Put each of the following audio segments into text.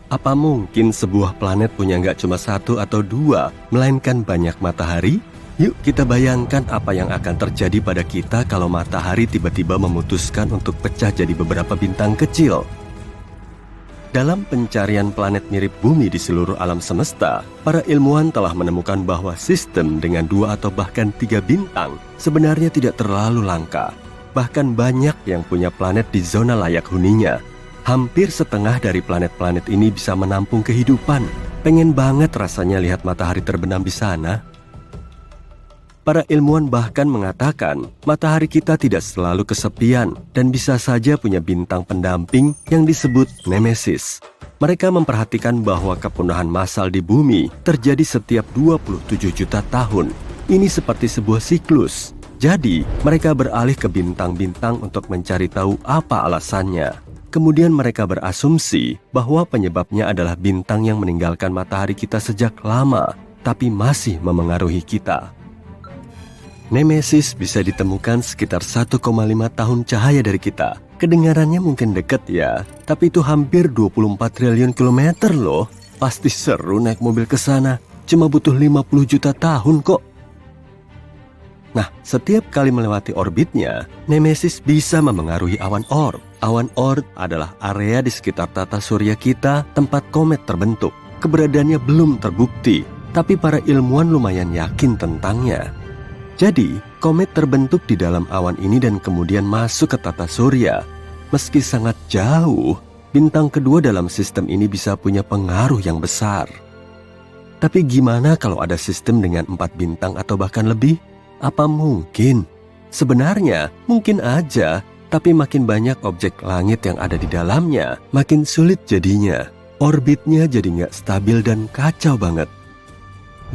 Apa mungkin sebuah planet punya nggak cuma satu atau dua, melainkan banyak matahari? Yuk kita bayangkan apa yang akan terjadi pada kita kalau matahari tiba-tiba memutuskan untuk pecah jadi beberapa bintang kecil. Dalam pencarian planet mirip bumi di seluruh alam semesta, para ilmuwan telah menemukan bahwa sistem dengan 2 atau bahkan 3 bintang sebenarnya tidak terlalu langka. Bahkan banyak yang punya planet di zona layak huninya. Hampir setengah dari planet-planet ini bisa menampung kehidupan. Pengen banget rasanya lihat matahari terbenam di sana. Para ilmuwan bahkan mengatakan matahari kita tidak selalu kesepian dan bisa saja punya bintang pendamping yang disebut Nemesis. Mereka memperhatikan bahwa kepunahan massal di bumi terjadi setiap 27 juta tahun. Ini seperti sebuah siklus. Jadi, mereka beralih ke bintang-bintang untuk mencari tahu apa alasannya. Kemudian mereka berasumsi bahwa penyebabnya adalah bintang yang meninggalkan matahari kita sejak lama, tapi masih memengaruhi kita. Nemesis bisa ditemukan sekitar 1,5 tahun cahaya dari kita. Kedengarannya mungkin dekat ya, tapi itu hampir 24 triliun kilometer loh. Pasti seru naik mobil ke sana, cuma butuh 50 juta tahun kok. Nah, setiap kali melewati orbitnya, Nemesis bisa memengaruhi awan Oort. Awan Oort adalah area di sekitar tata surya kita tempat komet terbentuk. Keberadaannya belum terbukti, tapi para ilmuwan lumayan yakin tentangnya. Jadi, komet terbentuk di dalam awan ini dan kemudian masuk ke tata surya. Meski sangat jauh, bintang kedua dalam sistem ini bisa punya pengaruh yang besar. Tapi gimana kalau ada sistem dengan 4 bintang atau bahkan lebih? Apa mungkin? Sebenarnya mungkin aja, tapi makin banyak objek langit yang ada di dalamnya, makin sulit jadinya. Orbitnya jadi nggak stabil dan kacau banget.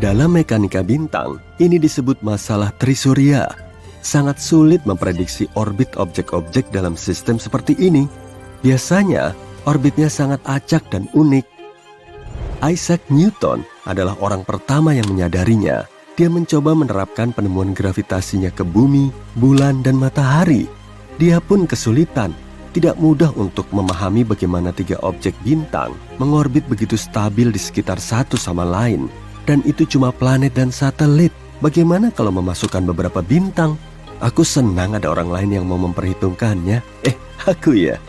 Dalam mekanika bintang, ini disebut masalah trisurya. Sangat sulit memprediksi orbit objek-objek dalam sistem seperti ini. Biasanya, orbitnya sangat acak dan unik. Isaac Newton adalah orang pertama yang menyadarinya. Dia mencoba menerapkan penemuan gravitasinya ke bumi, bulan, dan matahari. Dia pun kesulitan. Tidak mudah untuk memahami bagaimana 3 objek bintang mengorbit begitu stabil di sekitar satu sama lain. Dan itu cuma planet dan satelit. Bagaimana kalau memasukkan beberapa bintang? Aku senang ada orang lain yang mau memperhitungkannya. Aku ya.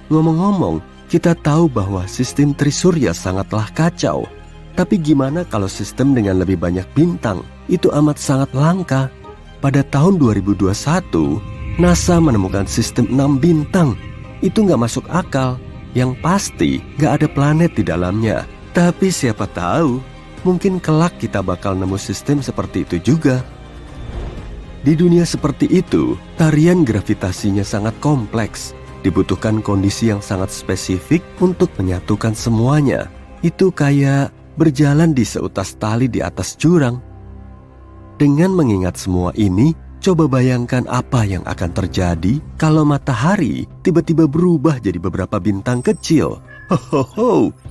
Ngomong-ngomong, kita tahu bahwa sistem trisurya sangatlah kacau. Tapi gimana kalau sistem dengan lebih banyak bintang? Itu amat sangat langka. Pada tahun 2021, NASA menemukan sistem 6 bintang. Itu nggak masuk akal. Yang pasti nggak ada planet di dalamnya. Tapi siapa tahu, mungkin kelak kita bakal nemu sistem seperti itu juga. Di dunia seperti itu, tarian gravitasinya sangat kompleks. Dibutuhkan kondisi yang sangat spesifik untuk menyatukan semuanya. Itu kayak berjalan di seutas tali di atas jurang. Dengan mengingat semua ini, coba bayangkan apa yang akan terjadi kalau matahari tiba-tiba berubah jadi beberapa bintang kecil.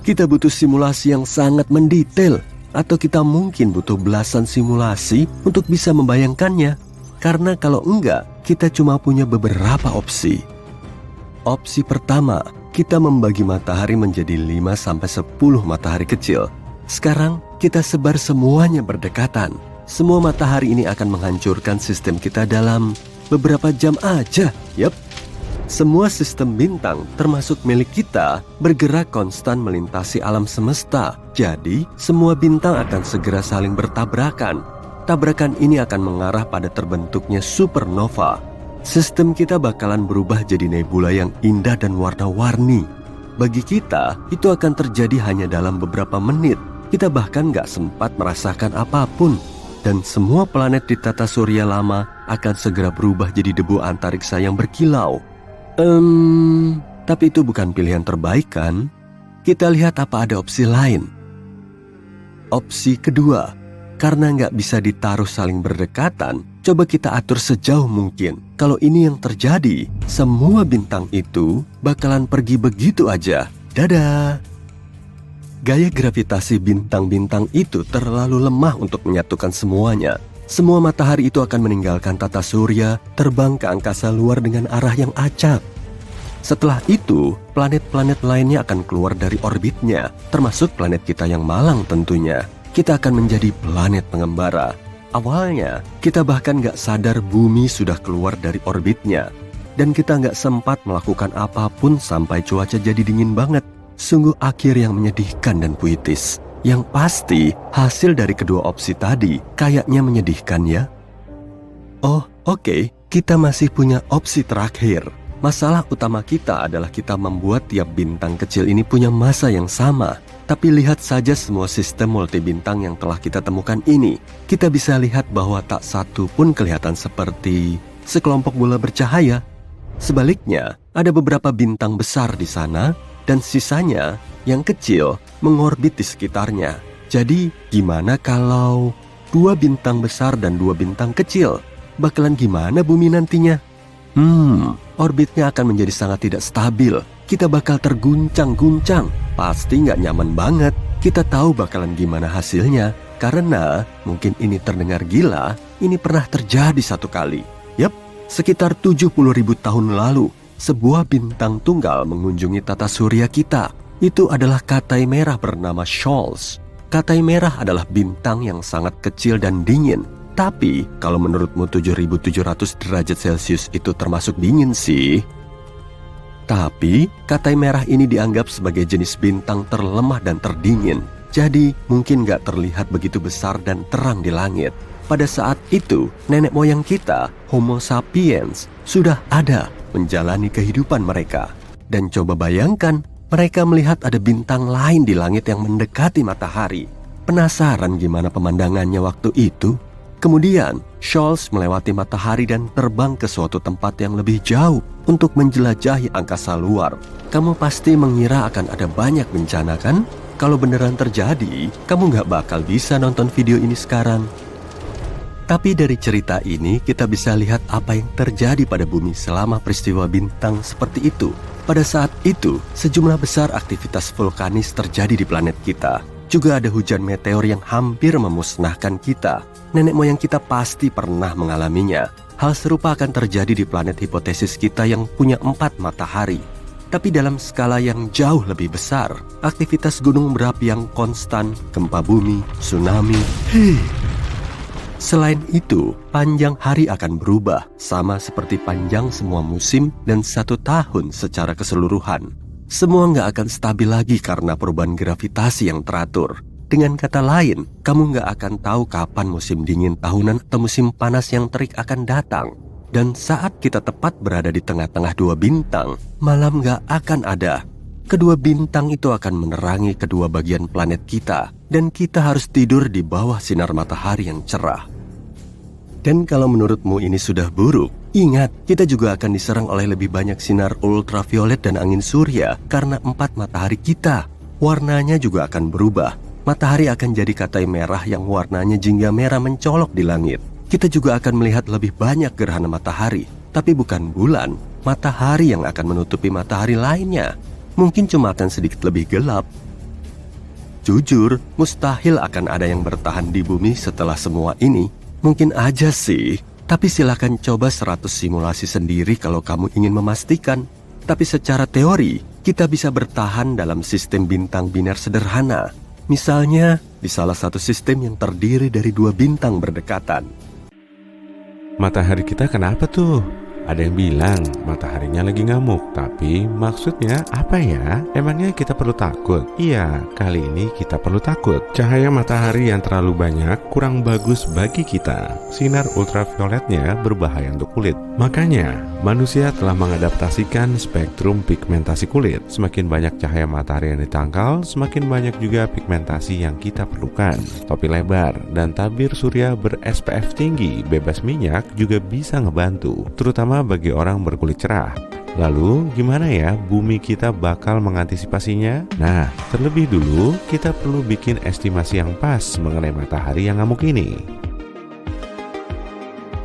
Kita butuh simulasi yang sangat mendetail, atau kita mungkin butuh belasan simulasi untuk bisa membayangkannya. Karena kalau enggak, kita cuma punya beberapa opsi. Opsi pertama, kita membagi matahari menjadi 5-10 matahari kecil. Sekarang, kita sebar semuanya berdekatan. Semua matahari ini akan menghancurkan sistem kita dalam beberapa jam aja. Yap. Semua sistem bintang, termasuk milik kita, bergerak konstan melintasi alam semesta. Jadi, semua bintang akan segera saling bertabrakan. Tabrakan ini akan mengarah pada terbentuknya supernova. Sistem kita bakalan berubah jadi nebula yang indah dan warna-warni. Bagi kita, itu akan terjadi hanya dalam beberapa menit. Kita bahkan gak sempat merasakan apapun. Dan semua planet di tata surya lama akan segera berubah jadi debu antariksa yang berkilau. Tapi itu bukan pilihan terbaik kan? Kita lihat apa ada opsi lain. Opsi kedua, karena nggak bisa ditaruh saling berdekatan, coba kita atur sejauh mungkin. Kalau ini yang terjadi, semua bintang itu bakalan pergi begitu aja. Dadah! Gaya gravitasi bintang-bintang itu terlalu lemah untuk menyatukan semuanya. Semua matahari itu akan meninggalkan tata surya, terbang ke angkasa luar dengan arah yang acak. Setelah itu, planet-planet lainnya akan keluar dari orbitnya, termasuk planet kita yang malang tentunya. Kita akan menjadi planet pengembara. Awalnya, kita bahkan gak sadar bumi sudah keluar dari orbitnya. Dan kita gak sempat melakukan apapun sampai cuaca jadi dingin banget. Sungguh akhir yang menyedihkan dan puitis. Yang pasti, hasil dari kedua opsi tadi kayaknya menyedihkan ya. Oh, oke, kita masih punya opsi terakhir. Masalah utama kita adalah kita membuat tiap bintang kecil ini punya massa yang sama. Tapi lihat saja semua sistem multibintang yang telah kita temukan ini. Kita bisa lihat bahwa tak satu pun kelihatan seperti sekelompok bola bercahaya. Sebaliknya, ada beberapa bintang besar di sana dan sisanya yang kecil mengorbit di sekitarnya. Jadi, gimana kalau 2 bintang besar dan 2 bintang kecil? Bakalan gimana bumi nantinya? Orbitnya akan menjadi sangat tidak stabil. Kita bakal terguncang-guncang. Pasti nggak nyaman banget. Kita tahu bakalan gimana hasilnya. Karena mungkin ini terdengar gila, ini pernah terjadi satu kali. Yap, sekitar 70.000 tahun lalu, sebuah bintang tunggal mengunjungi tata surya kita. Itu adalah Katai Merah bernama Scholz. Katai Merah adalah bintang yang sangat kecil dan dingin. Tapi, kalau menurutmu 7.700 derajat Celcius itu termasuk dingin sih. Tapi, Katai Merah ini dianggap sebagai jenis bintang terlemah dan terdingin. Jadi, mungkin gak terlihat begitu besar dan terang di langit. Pada saat itu, nenek moyang kita, Homo sapiens, sudah ada menjalani kehidupan mereka. Dan coba bayangkan, mereka melihat ada bintang lain di langit yang mendekati matahari. Penasaran gimana pemandangannya waktu itu? Kemudian, Scholz melewati matahari dan terbang ke suatu tempat yang lebih jauh untuk menjelajahi angkasa luar. Kamu pasti mengira akan ada banyak bencana kan? Kalau beneran terjadi, kamu gak bakal bisa nonton video ini sekarang. Tapi dari cerita ini, kita bisa lihat apa yang terjadi pada bumi selama peristiwa bintang seperti itu. Pada saat itu, sejumlah besar aktivitas vulkanis terjadi di planet kita. Juga ada hujan meteor yang hampir memusnahkan kita. Nenek moyang kita pasti pernah mengalaminya. Hal serupa akan terjadi di planet hipotesis kita yang punya 4 matahari. Tapi dalam skala yang jauh lebih besar, aktivitas gunung berapi yang konstan, gempa bumi, tsunami. Selain itu, panjang hari akan berubah, sama seperti panjang semua musim dan 1 tahun secara keseluruhan. Semua nggak akan stabil lagi karena perubahan gravitasi yang teratur. Dengan kata lain, kamu nggak akan tahu kapan musim dingin tahunan atau musim panas yang terik akan datang. Dan saat kita tepat berada di tengah-tengah 2 bintang, malam nggak akan ada. Kedua bintang itu akan menerangi kedua bagian planet kita, dan kita harus tidur di bawah sinar matahari yang cerah. Dan kalau menurutmu ini sudah buruk, ingat, kita juga akan diserang oleh lebih banyak sinar ultraviolet dan angin surya karena 4 matahari kita. Warnanya juga akan berubah. Matahari akan jadi Katai Merah yang warnanya jingga merah mencolok di langit. Kita juga akan melihat lebih banyak gerhana matahari, tapi bukan bulan, matahari yang akan menutupi matahari lainnya. Mungkin cuma akan sedikit lebih gelap. Jujur, mustahil akan ada yang bertahan di bumi setelah semua ini. Mungkin aja sih, tapi silakan coba 100 simulasi sendiri kalau kamu ingin memastikan. Tapi secara teori, kita bisa bertahan dalam sistem bintang biner sederhana. Misalnya, di salah satu sistem yang terdiri dari 2 bintang berdekatan. Matahari kita kenapa tuh? Ada yang bilang mataharinya lagi ngamuk, tapi maksudnya apa ya? Emangnya kita perlu takut? Iya, kali ini kita perlu takut. Cahaya matahari yang terlalu banyak kurang bagus bagi kita. Sinar ultravioletnya berbahaya untuk kulit. Makanya, manusia telah mengadaptasikan spektrum pigmentasi kulit. Semakin banyak cahaya matahari yang ditangkal, semakin banyak juga pigmentasi yang kita perlukan. Topi lebar dan tabir surya ber-SPF tinggi, bebas minyak juga bisa ngebantu, terutama bagi orang berkulit cerah. Lalu gimana ya bumi kita bakal mengantisipasinya? Nah, terlebih dulu kita perlu bikin estimasi yang pas mengenai matahari yang ngamuk ini.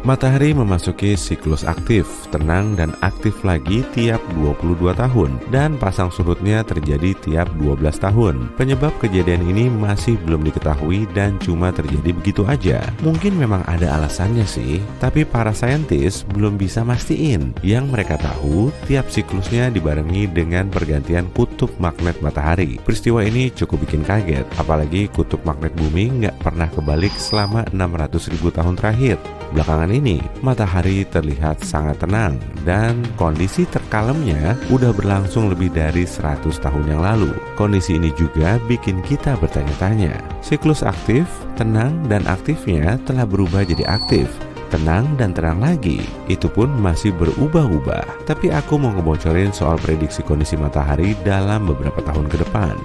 Matahari memasuki siklus aktif, tenang dan aktif lagi tiap 22 tahun dan pasang surutnya terjadi tiap 12 tahun. Penyebab kejadian ini masih belum diketahui dan cuma terjadi begitu aja. Mungkin memang ada alasannya sih, tapi para saintis belum bisa mastiin. Yang mereka tahu, tiap siklusnya dibarengi dengan pergantian kutub magnet matahari. Peristiwa ini cukup bikin kaget, apalagi kutub magnet bumi nggak pernah kebalik selama 600.000 tahun terakhir. Belakangan ini, matahari terlihat sangat tenang dan kondisi terkalemnya udah berlangsung lebih dari 100 tahun yang lalu. Kondisi ini juga bikin kita bertanya-tanya. Siklus aktif, tenang, dan aktifnya telah berubah jadi aktif, tenang, dan tenang lagi. Itu pun masih berubah-ubah. Tapi aku mau ngebocorin soal prediksi kondisi matahari dalam beberapa tahun ke depan.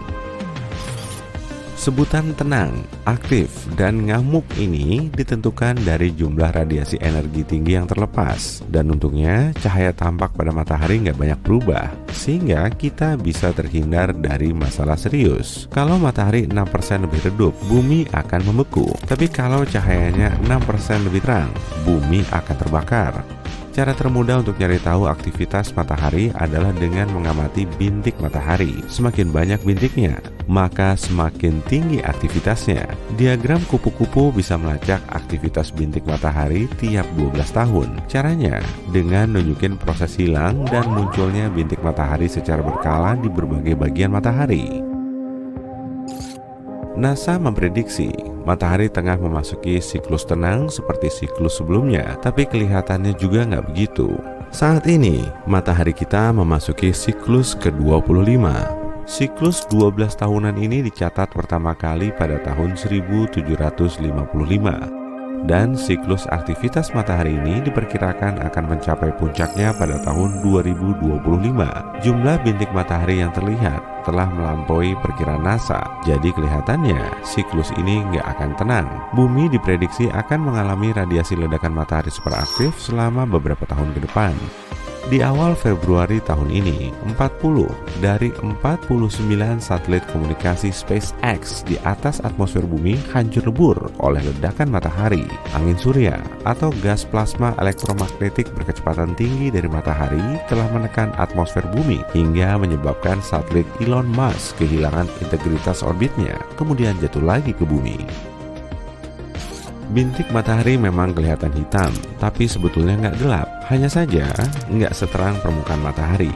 Sebutan tenang, aktif, dan ngamuk ini ditentukan dari jumlah radiasi energi tinggi yang terlepas. Dan untungnya, cahaya tampak pada matahari nggak banyak berubah, sehingga kita bisa terhindar dari masalah serius. Kalau matahari 6% lebih redup, bumi akan membeku. Tapi kalau cahayanya 6% lebih terang, bumi akan terbakar. Cara termudah untuk nyari tahu aktivitas matahari adalah dengan mengamati bintik matahari. Semakin banyak bintiknya, maka semakin tinggi aktivitasnya. Diagram kupu-kupu bisa melacak aktivitas bintik matahari tiap 12 tahun. Caranya dengan nunjukin proses hilang dan munculnya bintik matahari secara berkala di berbagai bagian matahari. NASA memprediksi matahari tengah memasuki siklus tenang seperti siklus sebelumnya, tapi kelihatannya juga nggak begitu. Saat ini, matahari kita memasuki siklus ke-25. Siklus 12 tahunan ini dicatat pertama kali pada tahun 1755. Dan siklus aktivitas matahari ini diperkirakan akan mencapai puncaknya pada tahun 2025. Jumlah bintik matahari yang terlihat telah melampaui perkiraan NASA. Jadi kelihatannya siklus ini nggak akan tenang. Bumi diprediksi akan mengalami radiasi ledakan matahari superaktif selama beberapa tahun ke depan. Di awal Februari tahun ini, 40 dari 49 satelit komunikasi SpaceX di atas atmosfer bumi hancur lebur oleh ledakan matahari, angin surya, atau gas plasma elektromagnetik berkecepatan tinggi dari matahari telah menekan atmosfer bumi hingga menyebabkan satelit Elon Musk kehilangan integritas orbitnya, kemudian jatuh lagi ke bumi. Bintik matahari memang kelihatan hitam, tapi sebetulnya nggak gelap. Hanya saja nggak seterang permukaan matahari.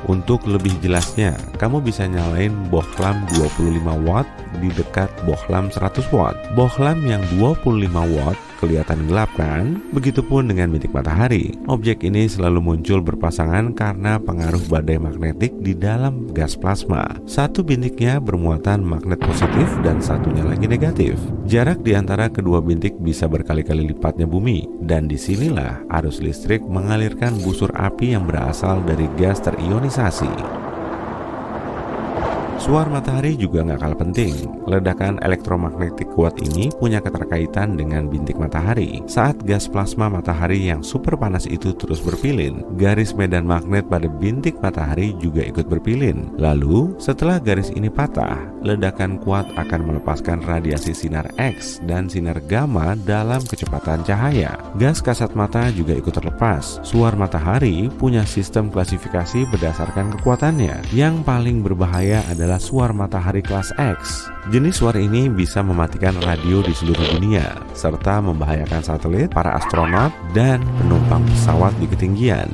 Untuk lebih jelasnya, kamu bisa nyalain bohlam 25 watt di dekat bohlam 100 watt. Bohlam yang 25 watt kelihatan gelap kan? Begitupun dengan bintik matahari. Objek ini selalu muncul berpasangan karena pengaruh badai magnetik di dalam gas plasma. Satu bintiknya bermuatan magnet positif dan satunya lagi negatif. Jarak di antara kedua bintik bisa berkali-kali lipatnya bumi, dan disinilah arus listrik mengalirkan busur api yang berasal dari gas terionisasi. Suar matahari juga nggak kalah penting. Ledakan elektromagnetik kuat ini punya keterkaitan dengan bintik matahari. Saat gas plasma matahari yang super panas itu terus berpilin, garis medan magnet pada bintik matahari juga ikut berpilin. Lalu, setelah garis ini patah, ledakan kuat akan melepaskan radiasi sinar X dan sinar gamma dalam kecepatan cahaya. Gas kasat mata juga ikut terlepas. Suar matahari punya sistem klasifikasi berdasarkan kekuatannya. Yang paling berbahaya adalah suar matahari kelas X. Jenis suar ini bisa mematikan radio di seluruh dunia, serta membahayakan satelit, para astronot, dan penumpang pesawat di ketinggian.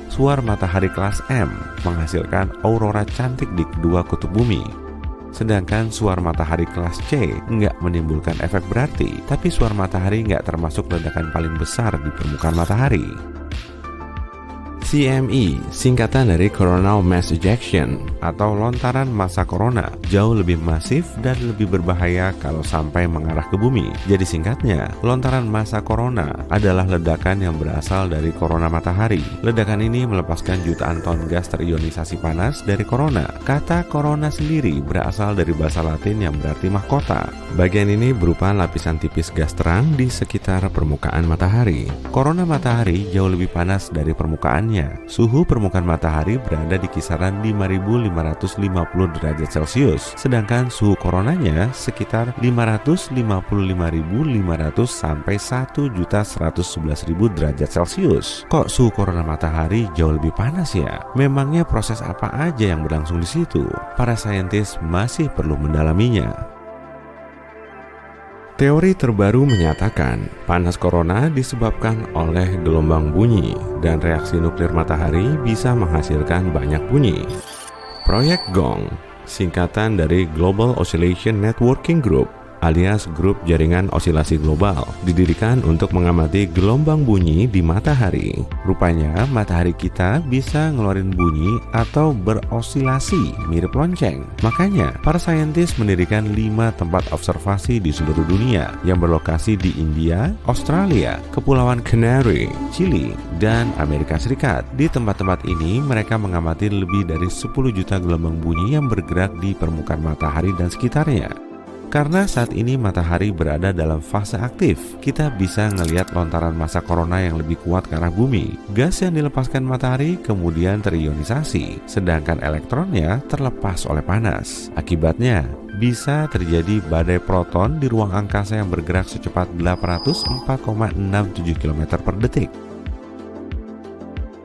Suar matahari kelas M menghasilkan aurora cantik di kedua kutub bumi. Sedangkan suar matahari kelas C nggak menimbulkan efek berarti, tapi suar matahari nggak termasuk ledakan paling besar di permukaan matahari. CME, singkatan dari Coronal Mass Ejection atau lontaran massa corona, jauh lebih masif dan lebih berbahaya kalau sampai mengarah ke bumi. Jadi singkatnya, lontaran massa corona adalah ledakan yang berasal dari korona matahari. Ledakan ini melepaskan jutaan ton gas terionisasi panas dari korona. Kata korona sendiri berasal dari bahasa Latin yang berarti mahkota. Bagian ini berupa lapisan tipis gas terang di sekitar permukaan matahari. Korona matahari jauh lebih panas dari permukaannya. Misalnya, suhu permukaan matahari berada di kisaran 5.550 derajat Celcius, sedangkan suhu koronanya sekitar 555.500 sampai 1.111.000 derajat Celcius. Kok suhu korona matahari jauh lebih panas ya? Memangnya proses apa aja yang berlangsung di situ? Para saintis masih perlu mendalaminya. Teori terbaru menyatakan panas corona disebabkan oleh gelombang bunyi dan reaksi nuklir matahari bisa menghasilkan banyak bunyi. Proyek GONG, singkatan dari Global Oscillation Networking Group alias Grup Jaringan Osilasi Global, didirikan untuk mengamati gelombang bunyi di matahari. Rupanya matahari kita bisa ngeluarin bunyi atau berosilasi mirip lonceng. Makanya para saintis mendirikan 5 tempat observasi di seluruh dunia yang berlokasi di India, Australia, Kepulauan Canary, Chili, dan Amerika Serikat. Di tempat-tempat ini mereka mengamati lebih dari 10 juta gelombang bunyi yang bergerak di permukaan matahari dan sekitarnya. Karena saat ini matahari berada dalam fase aktif, kita bisa ngelihat lontaran massa corona yang lebih kuat ke arah bumi. Gas yang dilepaskan matahari kemudian terionisasi, sedangkan elektronnya terlepas oleh panas. Akibatnya, bisa terjadi badai proton di ruang angkasa yang bergerak secepat 804,67 km per detik.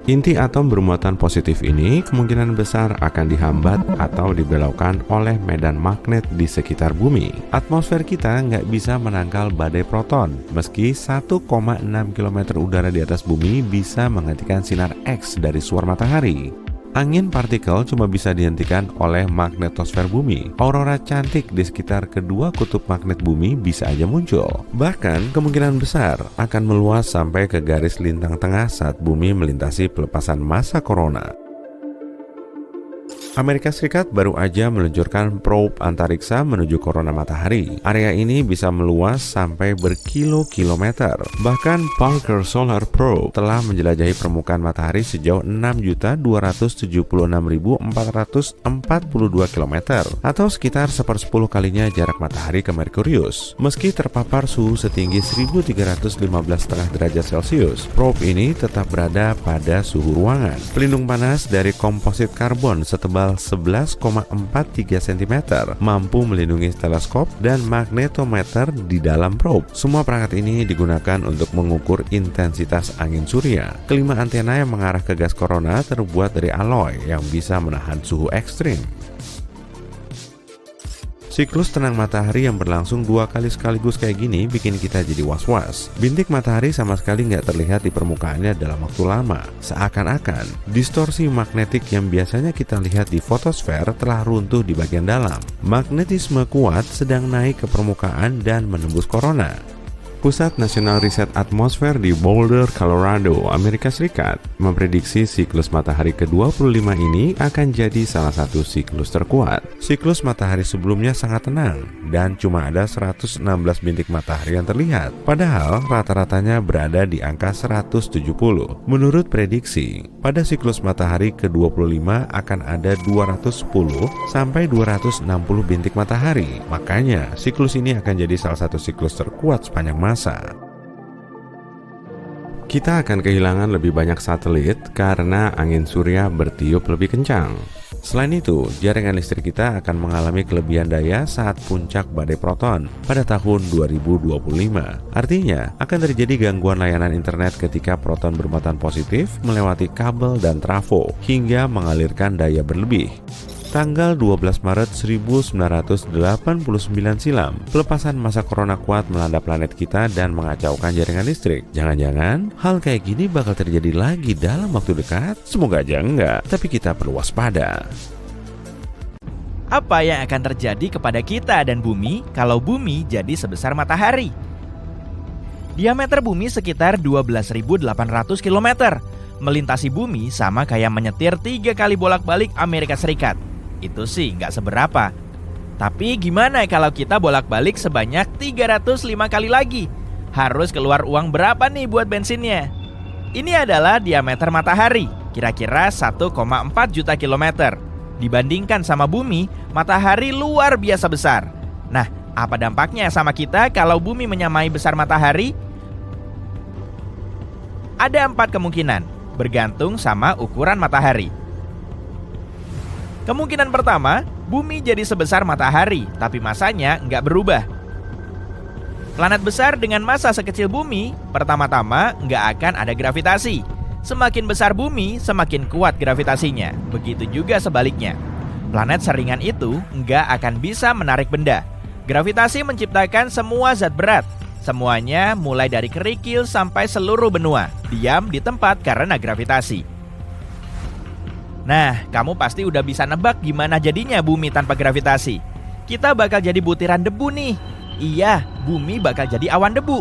Inti atom bermuatan positif ini kemungkinan besar akan dihambat atau dibelokkan oleh medan magnet di sekitar bumi. Atmosfer kita nggak bisa menangkal badai proton, meski 1,6 km udara di atas bumi bisa menghentikan sinar X dari suar matahari. Angin partikel cuma bisa dihentikan oleh magnetosfer bumi. Aurora cantik di sekitar kedua kutub magnet bumi bisa aja muncul. Bahkan kemungkinan besar akan meluas sampai ke garis lintang tengah saat bumi melintasi pelepasan massa corona. Amerika Serikat baru aja meluncurkan probe antariksa menuju korona matahari. Area ini bisa meluas sampai berkilo-kilometer. Bahkan Parker Solar Probe telah menjelajahi permukaan matahari sejauh 6.276.442 km atau sekitar 1/10 kalinya jarak matahari ke Merkurius. Meski terpapar suhu setinggi 1.315,5 derajat Celcius, probe ini tetap berada pada suhu ruangan. Pelindung panas dari komposit karbon setebal 11,43 cm mampu melindungi teleskop dan magnetometer di dalam probe. Semua perangkat ini digunakan untuk mengukur intensitas angin surya. Kelima antena yang mengarah ke gas corona terbuat dari alloy yang bisa menahan suhu ekstrim. Siklus tenang matahari yang berlangsung 2 kali sekaligus kayak gini bikin kita jadi was-was. Bintik matahari sama sekali nggak terlihat di permukaannya dalam waktu lama. Seakan-akan distorsi magnetik yang biasanya kita lihat di fotosfer telah runtuh di bagian dalam. Magnetisme kuat sedang naik ke permukaan dan menembus korona. Pusat Nasional Riset Atmosfer di Boulder, Colorado, Amerika Serikat memprediksi siklus matahari ke-25 ini akan jadi salah satu siklus terkuat. Siklus matahari sebelumnya sangat tenang dan cuma ada 116 bintik matahari yang terlihat, padahal rata-ratanya berada di angka 170. Menurut prediksi, pada siklus matahari ke-25 akan ada 210 sampai 260 bintik matahari. Makanya, siklus ini akan jadi salah satu siklus terkuat sepanjang masa. Kita akan kehilangan lebih banyak satelit karena angin surya bertiup lebih kencang. Selain itu, jaringan listrik kita akan mengalami kelebihan daya saat puncak badai proton pada tahun 2025. Artinya, akan terjadi gangguan layanan internet ketika proton bermuatan positif melewati kabel dan trafo hingga mengalirkan daya berlebih. Tanggal 12 Maret 1989 silam, pelepasan massa corona kuat melanda planet kita dan mengacaukan jaringan listrik. Jangan-jangan hal kayak gini bakal terjadi lagi dalam waktu dekat? Semoga aja enggak, tapi kita perlu waspada. Apa yang akan terjadi kepada kita dan bumi kalau bumi jadi sebesar matahari? Diameter bumi sekitar 12.800 km. Melintasi bumi sama kayak menyetir 3 kali bolak-balik Amerika Serikat. Itu sih nggak seberapa. Tapi gimana kalau kita bolak-balik sebanyak 305 kali lagi? Harus keluar uang berapa nih buat bensinnya? Ini adalah diameter matahari, kira-kira 1,4 juta kilometer. Dibandingkan sama bumi, matahari luar biasa besar. Nah, apa dampaknya sama kita kalau bumi menyamai besar matahari? Ada 4 kemungkinan. bergantung sama ukuran matahari. Kemungkinan pertama, bumi jadi sebesar matahari, tapi masanya nggak berubah. Planet besar dengan massa sekecil bumi, pertama-tama nggak akan ada gravitasi. Semakin besar bumi, semakin kuat gravitasinya. Begitu juga sebaliknya. Planet seringan itu nggak akan bisa menarik benda. Gravitasi menciptakan semua zat berat. Semuanya mulai dari kerikil sampai seluruh benua diam di tempat karena gravitasi. Nah, kamu pasti udah bisa nebak gimana jadinya bumi tanpa gravitasi. Kita bakal jadi butiran debu nih. Iya, bumi bakal jadi awan debu.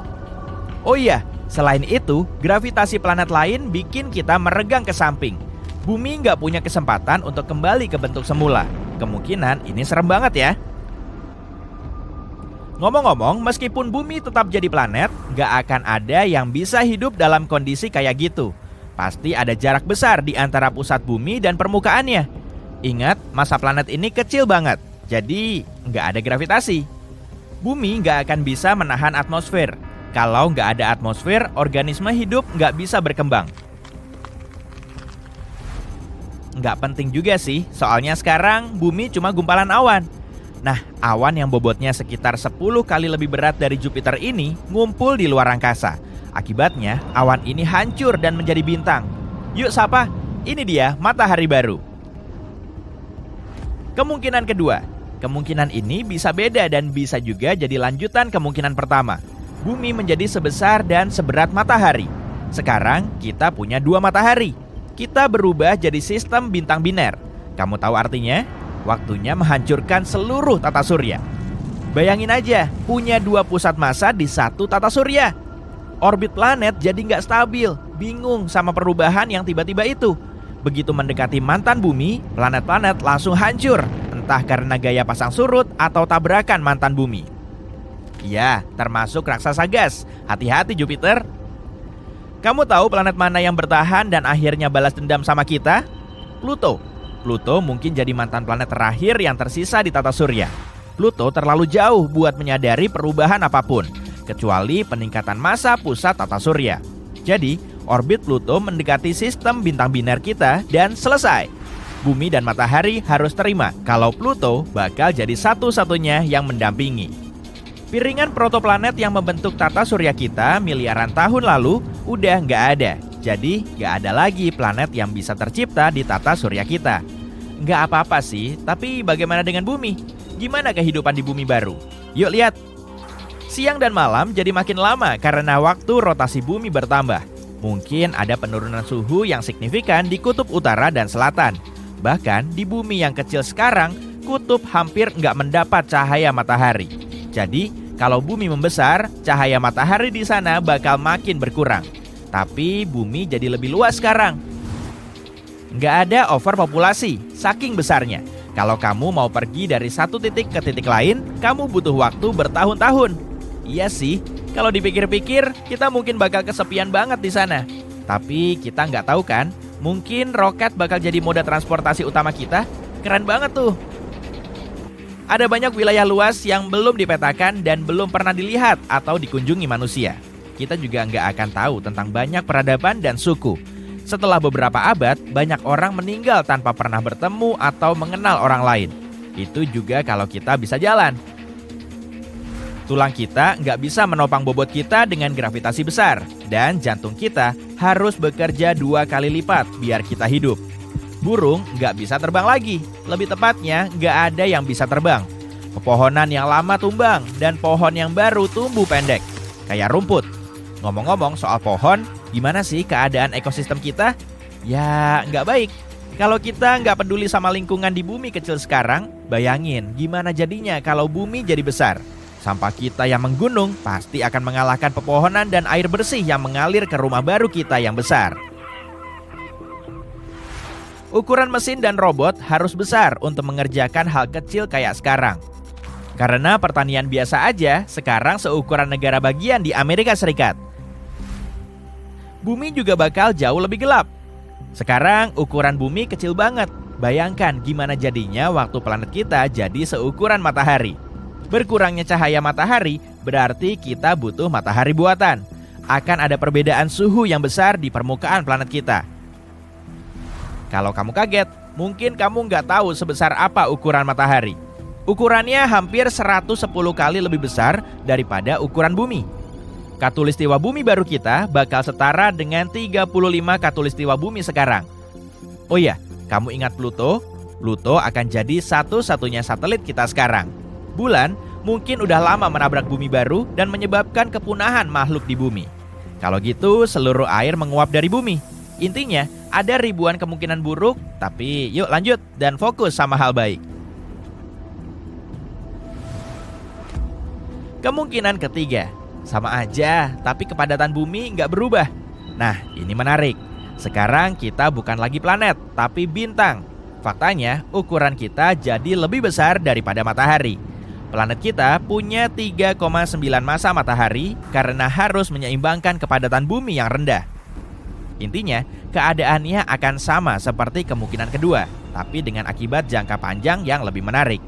Oh iya, selain itu, gravitasi planet lain bikin kita meregang ke samping. Bumi nggak punya kesempatan untuk kembali ke bentuk semula. Kemungkinan ini serem banget ya. Ngomong-ngomong, meskipun bumi tetap jadi planet, nggak akan ada yang bisa hidup dalam kondisi kayak gitu. Pasti ada jarak besar di antara pusat bumi dan permukaannya. Ingat, massa planet ini kecil banget, jadi nggak ada gravitasi. Bumi nggak akan bisa menahan atmosfer. Kalau nggak ada atmosfer, organisme hidup nggak bisa berkembang. Nggak penting juga sih, soalnya sekarang bumi cuma gumpalan awan. Nah, awan yang bobotnya sekitar 10 kali lebih berat dari Jupiter ini ngumpul di luar angkasa. Akibatnya, awan ini hancur dan menjadi bintang. Yuk sapa, ini dia matahari baru. Kemungkinan kedua, kemungkinan ini bisa beda dan bisa juga jadi lanjutan kemungkinan pertama. Bumi menjadi sebesar dan seberat matahari. Sekarang kita punya 2 matahari. Kita berubah jadi sistem bintang biner. Kamu tahu artinya? Waktunya menghancurkan seluruh tata surya. Bayangin aja, punya 2 pusat massa di satu tata surya. Orbit planet jadi nggak stabil, bingung sama perubahan yang tiba-tiba itu. Begitu mendekati mantan bumi, planet-planet langsung hancur, entah karena gaya pasang surut atau tabrakan mantan bumi. Ya, termasuk raksasa gas. Hati-hati Jupiter. Kamu tahu planet mana yang bertahan dan akhirnya balas dendam sama kita? Pluto. Pluto mungkin jadi mantan planet terakhir yang tersisa di tata surya. Pluto terlalu jauh buat menyadari perubahan apapun, kecuali peningkatan massa pusat tata surya. Jadi, orbit Pluto mendekati sistem bintang biner kita dan selesai. Bumi dan matahari harus terima kalau Pluto bakal jadi satu-satunya yang mendampingi. Piringan protoplanet yang membentuk tata surya kita miliaran tahun lalu udah nggak ada. Jadi nggak ada lagi planet yang bisa tercipta di tata surya kita. Nggak apa-apa sih, tapi bagaimana dengan bumi? Gimana kehidupan di bumi baru? Yuk lihat. Siang dan malam jadi makin lama karena waktu rotasi bumi bertambah. Mungkin ada penurunan suhu yang signifikan di kutub utara dan selatan. Bahkan di bumi yang kecil sekarang, kutub hampir nggak mendapat cahaya matahari. Jadi, kalau bumi membesar, cahaya matahari di sana bakal makin berkurang. Tapi bumi jadi lebih luas sekarang. Nggak ada overpopulasi, saking besarnya. Kalau kamu mau pergi dari satu titik ke titik lain, kamu butuh waktu bertahun-tahun. Iya sih, kalau dipikir-pikir, kita mungkin bakal kesepian banget di sana. Tapi kita nggak tahu kan, mungkin roket bakal jadi moda transportasi utama kita. Keren banget tuh. Ada banyak wilayah luas yang belum dipetakan dan belum pernah dilihat atau dikunjungi manusia. Kita juga nggak akan tahu tentang banyak peradaban dan suku. Setelah beberapa abad, banyak orang meninggal tanpa pernah bertemu atau mengenal orang lain. Itu juga kalau kita bisa jalan. Tulang kita nggak bisa menopang bobot kita dengan gravitasi besar. Dan jantung kita harus bekerja 2 kali lipat biar kita hidup. Burung nggak bisa terbang lagi. Lebih tepatnya, nggak ada yang bisa terbang. Pepohonan yang lama tumbang dan pohon yang baru tumbuh pendek. Kayak rumput. Ngomong-ngomong soal pohon, gimana sih keadaan ekosistem kita? Ya, nggak baik. Kalau kita nggak peduli sama lingkungan di bumi kecil sekarang, bayangin gimana jadinya kalau bumi jadi besar. Sampah kita yang menggunung pasti akan mengalahkan pepohonan dan air bersih yang mengalir ke rumah baru kita yang besar. Ukuran mesin dan robot harus besar untuk mengerjakan hal kecil kayak sekarang. Karena pertanian biasa aja sekarang seukuran negara bagian di Amerika Serikat. Bumi juga bakal jauh lebih gelap. Sekarang ukuran bumi kecil banget. Bayangkan gimana jadinya waktu planet kita jadi seukuran matahari. Berkurangnya cahaya matahari berarti kita butuh matahari buatan. Akan ada perbedaan suhu yang besar di permukaan planet kita. Kalau kamu kaget, mungkin kamu nggak tahu sebesar apa ukuran matahari. Ukurannya hampir 110 kali lebih besar daripada ukuran bumi. Khatulistiwa bumi baru kita bakal setara dengan 35 khatulistiwa bumi sekarang. Oh iya, kamu ingat Pluto? Pluto akan jadi satu-satunya satelit kita sekarang. Bulan mungkin udah lama menabrak bumi baru dan menyebabkan kepunahan makhluk di bumi. Kalau gitu, seluruh air menguap dari bumi. Intinya, ada ribuan kemungkinan buruk, tapi yuk lanjut dan fokus sama hal baik. Kemungkinan ketiga, sama aja, tapi kepadatan bumi nggak berubah. Nah, ini menarik. Sekarang kita bukan lagi planet, tapi bintang. Faktanya, ukuran kita jadi lebih besar daripada matahari. Planet kita punya 3,9 massa matahari karena harus menyeimbangkan kepadatan bumi yang rendah. Intinya, keadaannya akan sama seperti kemungkinan kedua, tapi dengan akibat jangka panjang yang lebih menarik.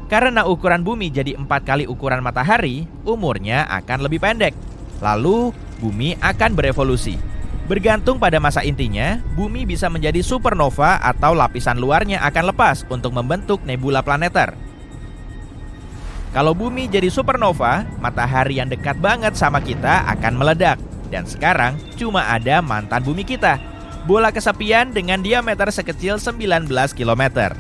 Karena ukuran bumi jadi 4 kali ukuran matahari, umurnya akan lebih pendek. Lalu, bumi akan berevolusi. Bergantung pada masa intinya, bumi bisa menjadi supernova atau lapisan luarnya akan lepas untuk membentuk nebula planeter. Kalau bumi jadi supernova, matahari yang dekat banget sama kita akan meledak. Dan sekarang cuma ada mantan bumi kita, bola kesepian dengan diameter sekecil 19 km.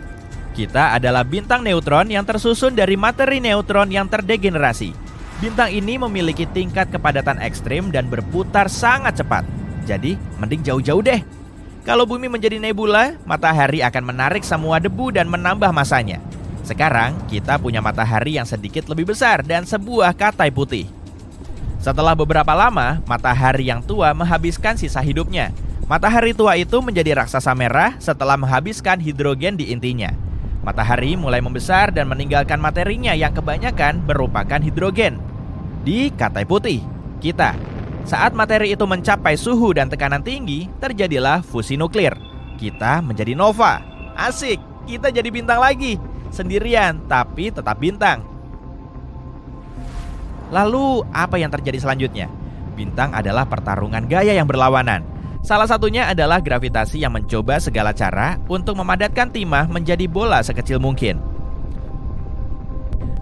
Kita adalah bintang neutron yang tersusun dari materi neutron yang terdegenerasi. Bintang ini memiliki tingkat kepadatan ekstrim dan berputar sangat cepat. Jadi, mending jauh-jauh deh. Kalau bumi menjadi nebula, matahari akan menarik semua debu dan menambah masanya. Sekarang, kita punya matahari yang sedikit lebih besar dan sebuah katai putih. Setelah beberapa lama, matahari yang tua menghabiskan sisa hidupnya. Matahari tua itu menjadi raksasa merah setelah menghabiskan hidrogen di intinya. Matahari mulai membesar dan meninggalkan materinya yang kebanyakan merupakan hidrogen. Di katai putih, kita. Saat materi itu mencapai suhu dan tekanan tinggi, terjadilah fusi nuklir. Kita menjadi nova. Asik, kita jadi bintang lagi. Sendirian, tapi tetap bintang. Lalu, apa yang terjadi selanjutnya? Bintang adalah pertarungan gaya yang berlawanan. Salah satunya adalah gravitasi yang mencoba segala cara untuk memadatkan timah menjadi bola sekecil mungkin.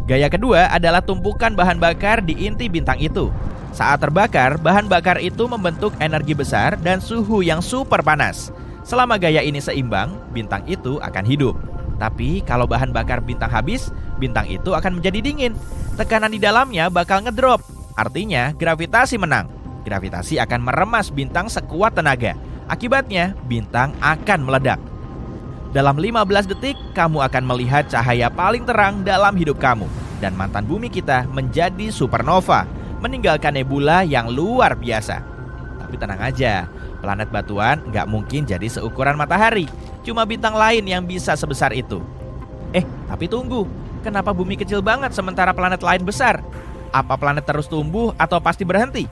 Gaya kedua adalah tumpukan bahan bakar di inti bintang itu. Saat terbakar, bahan bakar itu membentuk energi besar dan suhu yang super panas. Selama gaya ini seimbang, bintang itu akan hidup. Tapi kalau bahan bakar bintang habis, bintang itu akan menjadi dingin. Tekanan di dalamnya bakal ngedrop. Artinya gravitasi menang. Gravitasi akan meremas bintang sekuat tenaga. Akibatnya bintang akan meledak. Dalam 15 detik, kamu akan melihat cahaya paling terang dalam hidup kamu. Dan mantan bumi kita menjadi supernova, meninggalkan nebula yang luar biasa. Tapi tenang aja, planet batuan nggak mungkin jadi seukuran matahari. Cuma bintang lain yang bisa sebesar itu. Tapi tunggu, kenapa bumi kecil banget sementara planet lain besar? Apa planet terus tumbuh atau pasti berhenti?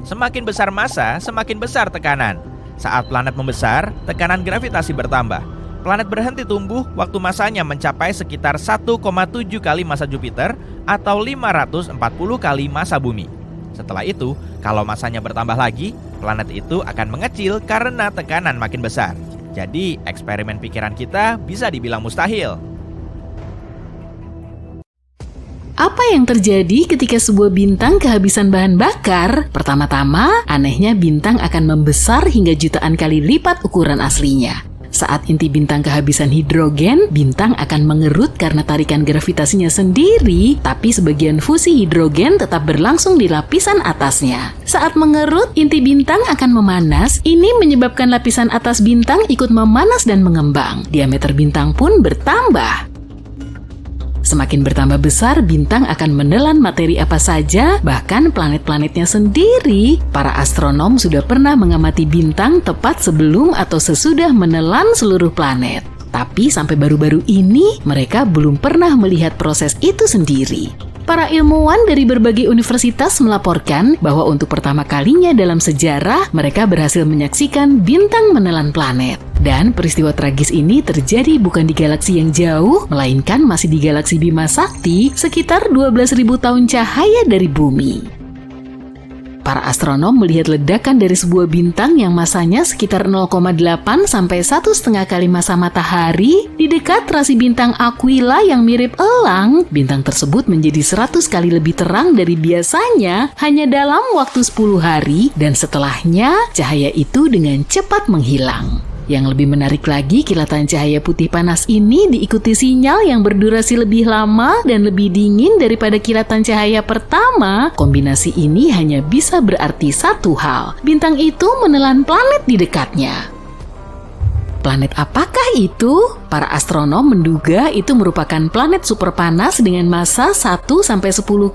Semakin besar massa, semakin besar tekanan. Saat planet membesar, tekanan gravitasi bertambah. Planet berhenti tumbuh waktu masanya mencapai sekitar 1,7 kali massa Jupiter atau 540 kali massa bumi. Setelah itu, kalau masanya bertambah lagi, planet itu akan mengecil karena tekanan makin besar. Jadi, eksperimen pikiran kita bisa dibilang mustahil. Apa yang terjadi ketika sebuah bintang kehabisan bahan bakar? Pertama-tama, anehnya bintang akan membesar hingga jutaan kali lipat ukuran aslinya. Saat inti bintang kehabisan hidrogen, bintang akan mengerut karena tarikan gravitasinya sendiri, tapi sebagian fusi hidrogen tetap berlangsung di lapisan atasnya. Saat mengerut, inti bintang akan memanas. Ini menyebabkan lapisan atas bintang ikut memanas dan mengembang. Diameter bintang pun bertambah. Semakin bertambah besar, bintang akan menelan materi apa saja, bahkan planet-planetnya sendiri. Para astronom sudah pernah mengamati bintang tepat sebelum atau sesudah menelan seluruh planet. Tapi sampai baru-baru ini, mereka belum pernah melihat proses itu sendiri. Para ilmuwan dari berbagai universitas melaporkan bahwa untuk pertama kalinya dalam sejarah, mereka berhasil menyaksikan bintang menelan planet. Dan peristiwa tragis ini terjadi bukan di galaksi yang jauh, melainkan masih di galaksi Bima Sakti, sekitar 12.000 tahun cahaya dari bumi. Para astronom melihat ledakan dari sebuah bintang yang masanya sekitar 0,8 sampai 1,5 kali massa matahari di dekat rasi bintang Aquila yang mirip elang. Bintang tersebut menjadi 100 kali lebih terang dari biasanya hanya dalam waktu 10 hari, dan setelahnya cahaya itu dengan cepat menghilang. Yang lebih menarik lagi, kilatan cahaya putih panas ini diikuti sinyal yang berdurasi lebih lama dan lebih dingin daripada kilatan cahaya pertama. Kombinasi ini hanya bisa berarti satu hal: bintang itu menelan planet di dekatnya. Planet apakah itu? Para astronom menduga itu merupakan planet superpanas dengan massa 1-10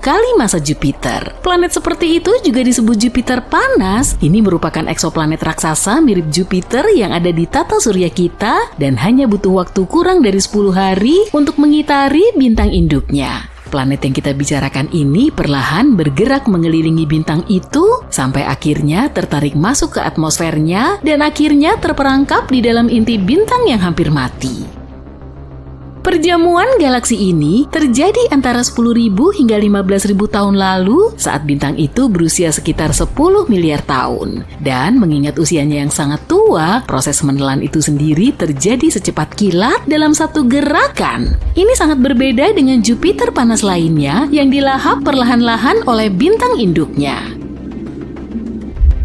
kali massa Jupiter. Planet seperti itu juga disebut Jupiter panas. Ini merupakan eksoplanet raksasa mirip Jupiter yang ada di tata surya kita dan hanya butuh waktu kurang dari 10 hari untuk mengitari bintang induknya. Planet yang kita bicarakan ini perlahan bergerak mengelilingi bintang itu sampai akhirnya tertarik masuk ke atmosfernya dan akhirnya terperangkap di dalam inti bintang yang hampir mati. Perjamuan galaksi ini terjadi antara 10.000 hingga 15.000 tahun lalu saat bintang itu berusia sekitar 10 miliar tahun. Dan mengingat usianya yang sangat tua, proses menelan itu sendiri terjadi secepat kilat dalam satu gerakan. Ini sangat berbeda dengan Jupiter panas lainnya yang dilahap perlahan-lahan oleh bintang induknya.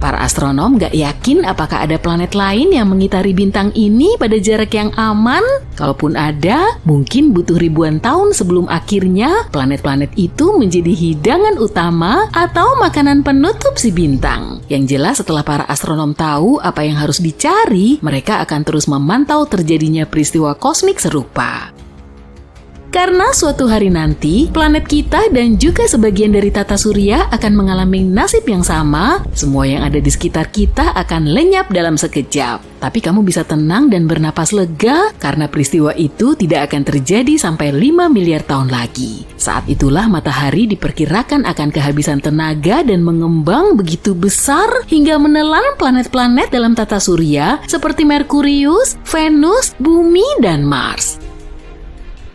Para astronom gak yakin apakah ada planet lain yang mengitari bintang ini pada jarak yang aman. Kalaupun ada, mungkin butuh ribuan tahun sebelum akhirnya planet-planet itu menjadi hidangan utama atau makanan penutup si bintang. Yang jelas setelah para astronom tahu apa yang harus dicari, mereka akan terus memantau terjadinya peristiwa kosmik serupa. Karena suatu hari nanti, planet kita dan juga sebagian dari tata surya akan mengalami nasib yang sama, semua yang ada di sekitar kita akan lenyap dalam sekejap. Tapi kamu bisa tenang dan bernapas lega karena peristiwa itu tidak akan terjadi sampai 5 miliar tahun lagi. Saat itulah matahari diperkirakan akan kehabisan tenaga dan mengembang begitu besar hingga menelan planet-planet dalam tata surya seperti Merkurius, Venus, Bumi, dan Mars.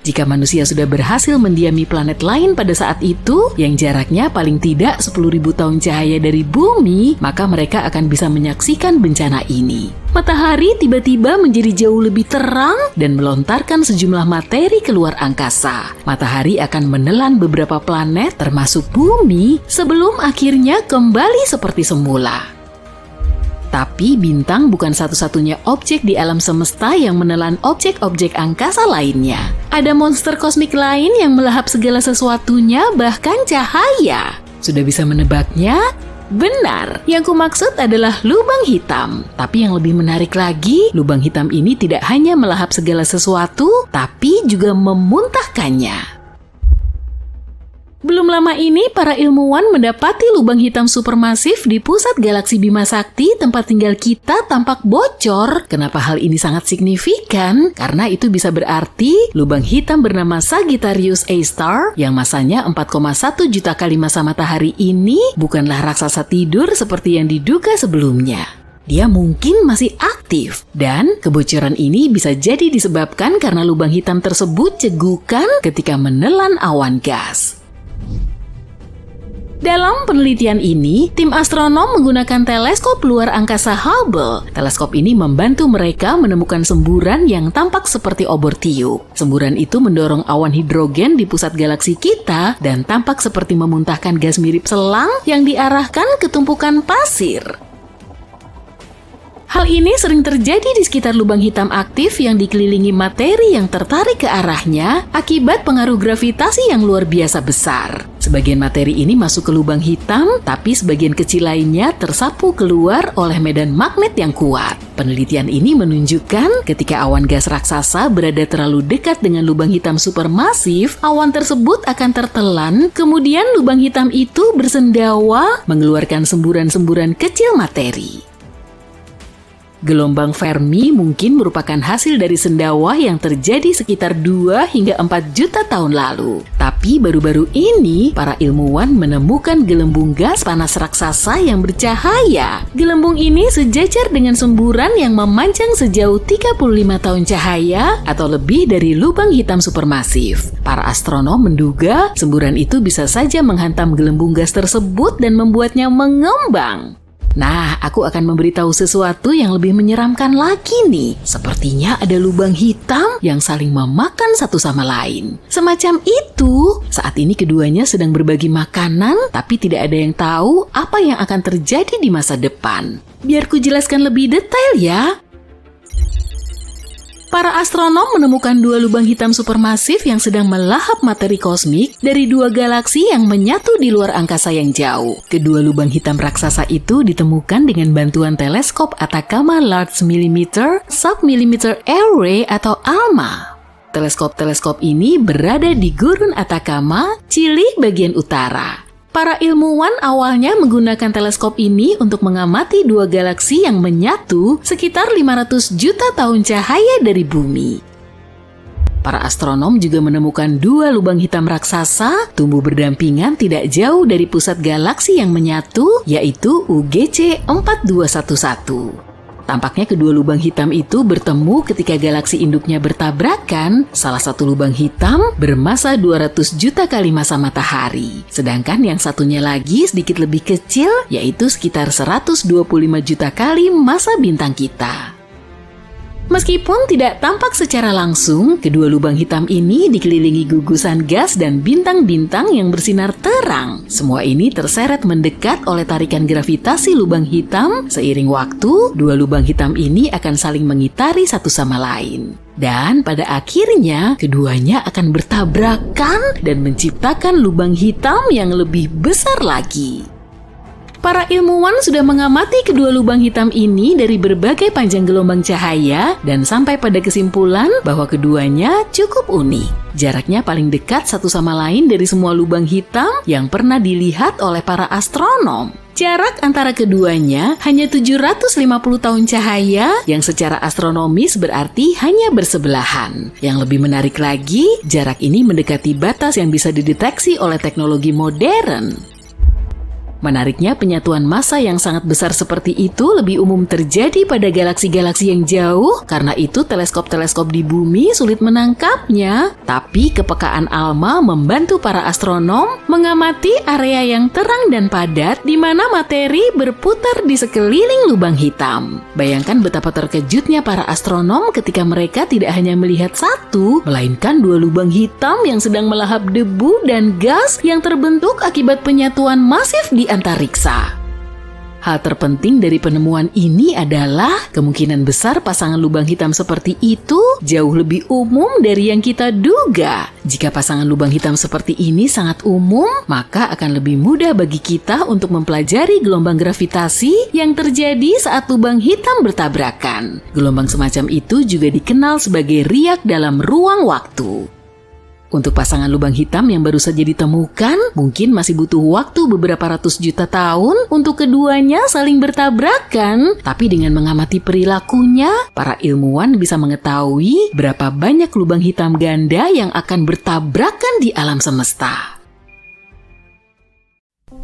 Jika manusia sudah berhasil mendiami planet lain pada saat itu, yang jaraknya paling tidak 10.000 tahun cahaya dari bumi, maka mereka akan bisa menyaksikan bencana ini. Matahari tiba-tiba menjadi jauh lebih terang dan melontarkan sejumlah materi keluar angkasa. Matahari akan menelan beberapa planet termasuk bumi sebelum akhirnya kembali seperti semula. Tapi bintang bukan satu-satunya objek di alam semesta yang menelan objek-objek angkasa lainnya. Ada monster kosmik lain yang melahap segala sesuatunya, bahkan cahaya. Sudah bisa menebaknya? Benar, yang kumaksud adalah lubang hitam. Tapi yang lebih menarik lagi, lubang hitam ini tidak hanya melahap segala sesuatu, tapi juga memuntahkannya. Belum lama ini, para ilmuwan mendapati lubang hitam supermasif di pusat galaksi Bima Sakti, tempat tinggal kita, tampak bocor. Kenapa hal ini sangat signifikan? Karena itu bisa berarti lubang hitam bernama Sagittarius A*, yang masanya 4,1 juta kali massa matahari ini bukanlah raksasa tidur seperti yang diduga sebelumnya. Dia mungkin masih aktif, dan kebocoran ini bisa jadi disebabkan karena lubang hitam tersebut cegukan ketika menelan awan gas. Dalam penelitian ini, tim astronom menggunakan teleskop luar angkasa Hubble. Teleskop ini membantu mereka menemukan semburan yang tampak seperti obor tiup. Semburan itu mendorong awan hidrogen di pusat galaksi kita dan tampak seperti memuntahkan gas mirip selang yang diarahkan ke tumpukan pasir. Hal ini sering terjadi di sekitar lubang hitam aktif yang dikelilingi materi yang tertarik ke arahnya akibat pengaruh gravitasi yang luar biasa besar. Sebagian materi ini masuk ke lubang hitam, tapi sebagian kecil lainnya tersapu keluar oleh medan magnet yang kuat. Penelitian ini menunjukkan ketika awan gas raksasa berada terlalu dekat dengan lubang hitam supermasif, awan tersebut akan tertelan, kemudian lubang hitam itu bersendawa mengeluarkan semburan-semburan kecil materi. Gelombang Fermi mungkin merupakan hasil dari sendawa yang terjadi sekitar 2 hingga 4 juta tahun lalu. Tapi baru-baru ini, para ilmuwan menemukan gelembung gas panas raksasa yang bercahaya. Gelembung ini sejajar dengan semburan yang memanjang sejauh 35 tahun cahaya atau lebih dari lubang hitam supermasif. Para astronom menduga semburan itu bisa saja menghantam gelembung gas tersebut dan membuatnya mengembang. Nah, aku akan memberitahu sesuatu yang lebih menyeramkan lagi nih. Sepertinya ada lubang hitam yang saling memakan satu sama lain. Semacam itu, saat ini keduanya sedang berbagi makanan, tapi tidak ada yang tahu apa yang akan terjadi di masa depan. Biar ku jelaskan lebih detail ya. Para astronom menemukan 2 lubang hitam supermasif yang sedang melahap materi kosmik dari 2 galaksi yang menyatu di luar angkasa yang jauh. Kedua lubang hitam raksasa itu ditemukan dengan bantuan teleskop Atacama Large Millimeter Submillimeter Array atau ALMA. Teleskop-teleskop ini berada di Gurun Atacama, Chili bagian utara. Para ilmuwan awalnya menggunakan teleskop ini untuk mengamati 2 galaksi yang menyatu sekitar 500 juta tahun cahaya dari bumi. Para astronom juga menemukan 2 lubang hitam raksasa tumbuh berdampingan tidak jauh dari pusat galaksi yang menyatu, yaitu UGC 4211. Tampaknya kedua lubang hitam itu bertemu ketika galaksi induknya bertabrakan. Salah satu lubang hitam bermassa 200 juta kali massa matahari. Sedangkan yang satunya lagi sedikit lebih kecil, yaitu sekitar 125 juta kali massa bintang kita. Meskipun tidak tampak secara langsung, kedua lubang hitam ini dikelilingi gugusan gas dan bintang-bintang yang bersinar terang. Semua ini terseret mendekat oleh tarikan gravitasi lubang hitam. Seiring waktu, 2 lubang hitam ini akan saling mengitari satu sama lain. Dan pada akhirnya, keduanya akan bertabrakan dan menciptakan lubang hitam yang lebih besar lagi. Para ilmuwan sudah mengamati kedua lubang hitam ini dari berbagai panjang gelombang cahaya dan sampai pada kesimpulan bahwa keduanya cukup unik. Jaraknya paling dekat satu sama lain dari semua lubang hitam yang pernah dilihat oleh para astronom. Jarak antara keduanya hanya 750 tahun cahaya yang secara astronomis berarti hanya bersebelahan. Yang lebih menarik lagi, jarak ini mendekati batas yang bisa dideteksi oleh teknologi modern. Menariknya, penyatuan massa yang sangat besar seperti itu lebih umum terjadi pada galaksi-galaksi yang jauh, karena itu teleskop-teleskop di bumi sulit menangkapnya. Tapi kepekaan ALMA membantu para astronom mengamati area yang terang dan padat di mana materi berputar di sekeliling lubang hitam. Bayangkan betapa terkejutnya para astronom ketika mereka tidak hanya melihat satu, melainkan 2 lubang hitam yang sedang melahap debu dan gas yang terbentuk akibat penyatuan masif di antariksa. Hal terpenting dari penemuan ini adalah kemungkinan besar pasangan lubang hitam seperti itu jauh lebih umum dari yang kita duga. Jika pasangan lubang hitam seperti ini sangat umum, maka akan lebih mudah bagi kita untuk mempelajari gelombang gravitasi yang terjadi saat lubang hitam bertabrakan. Gelombang semacam itu juga dikenal sebagai riak dalam ruang waktu. Untuk pasangan lubang hitam yang baru saja ditemukan, mungkin masih butuh waktu beberapa ratus juta tahun untuk keduanya saling bertabrakan. Tapi dengan mengamati perilakunya, para ilmuwan bisa mengetahui berapa banyak lubang hitam ganda yang akan bertabrakan di alam semesta.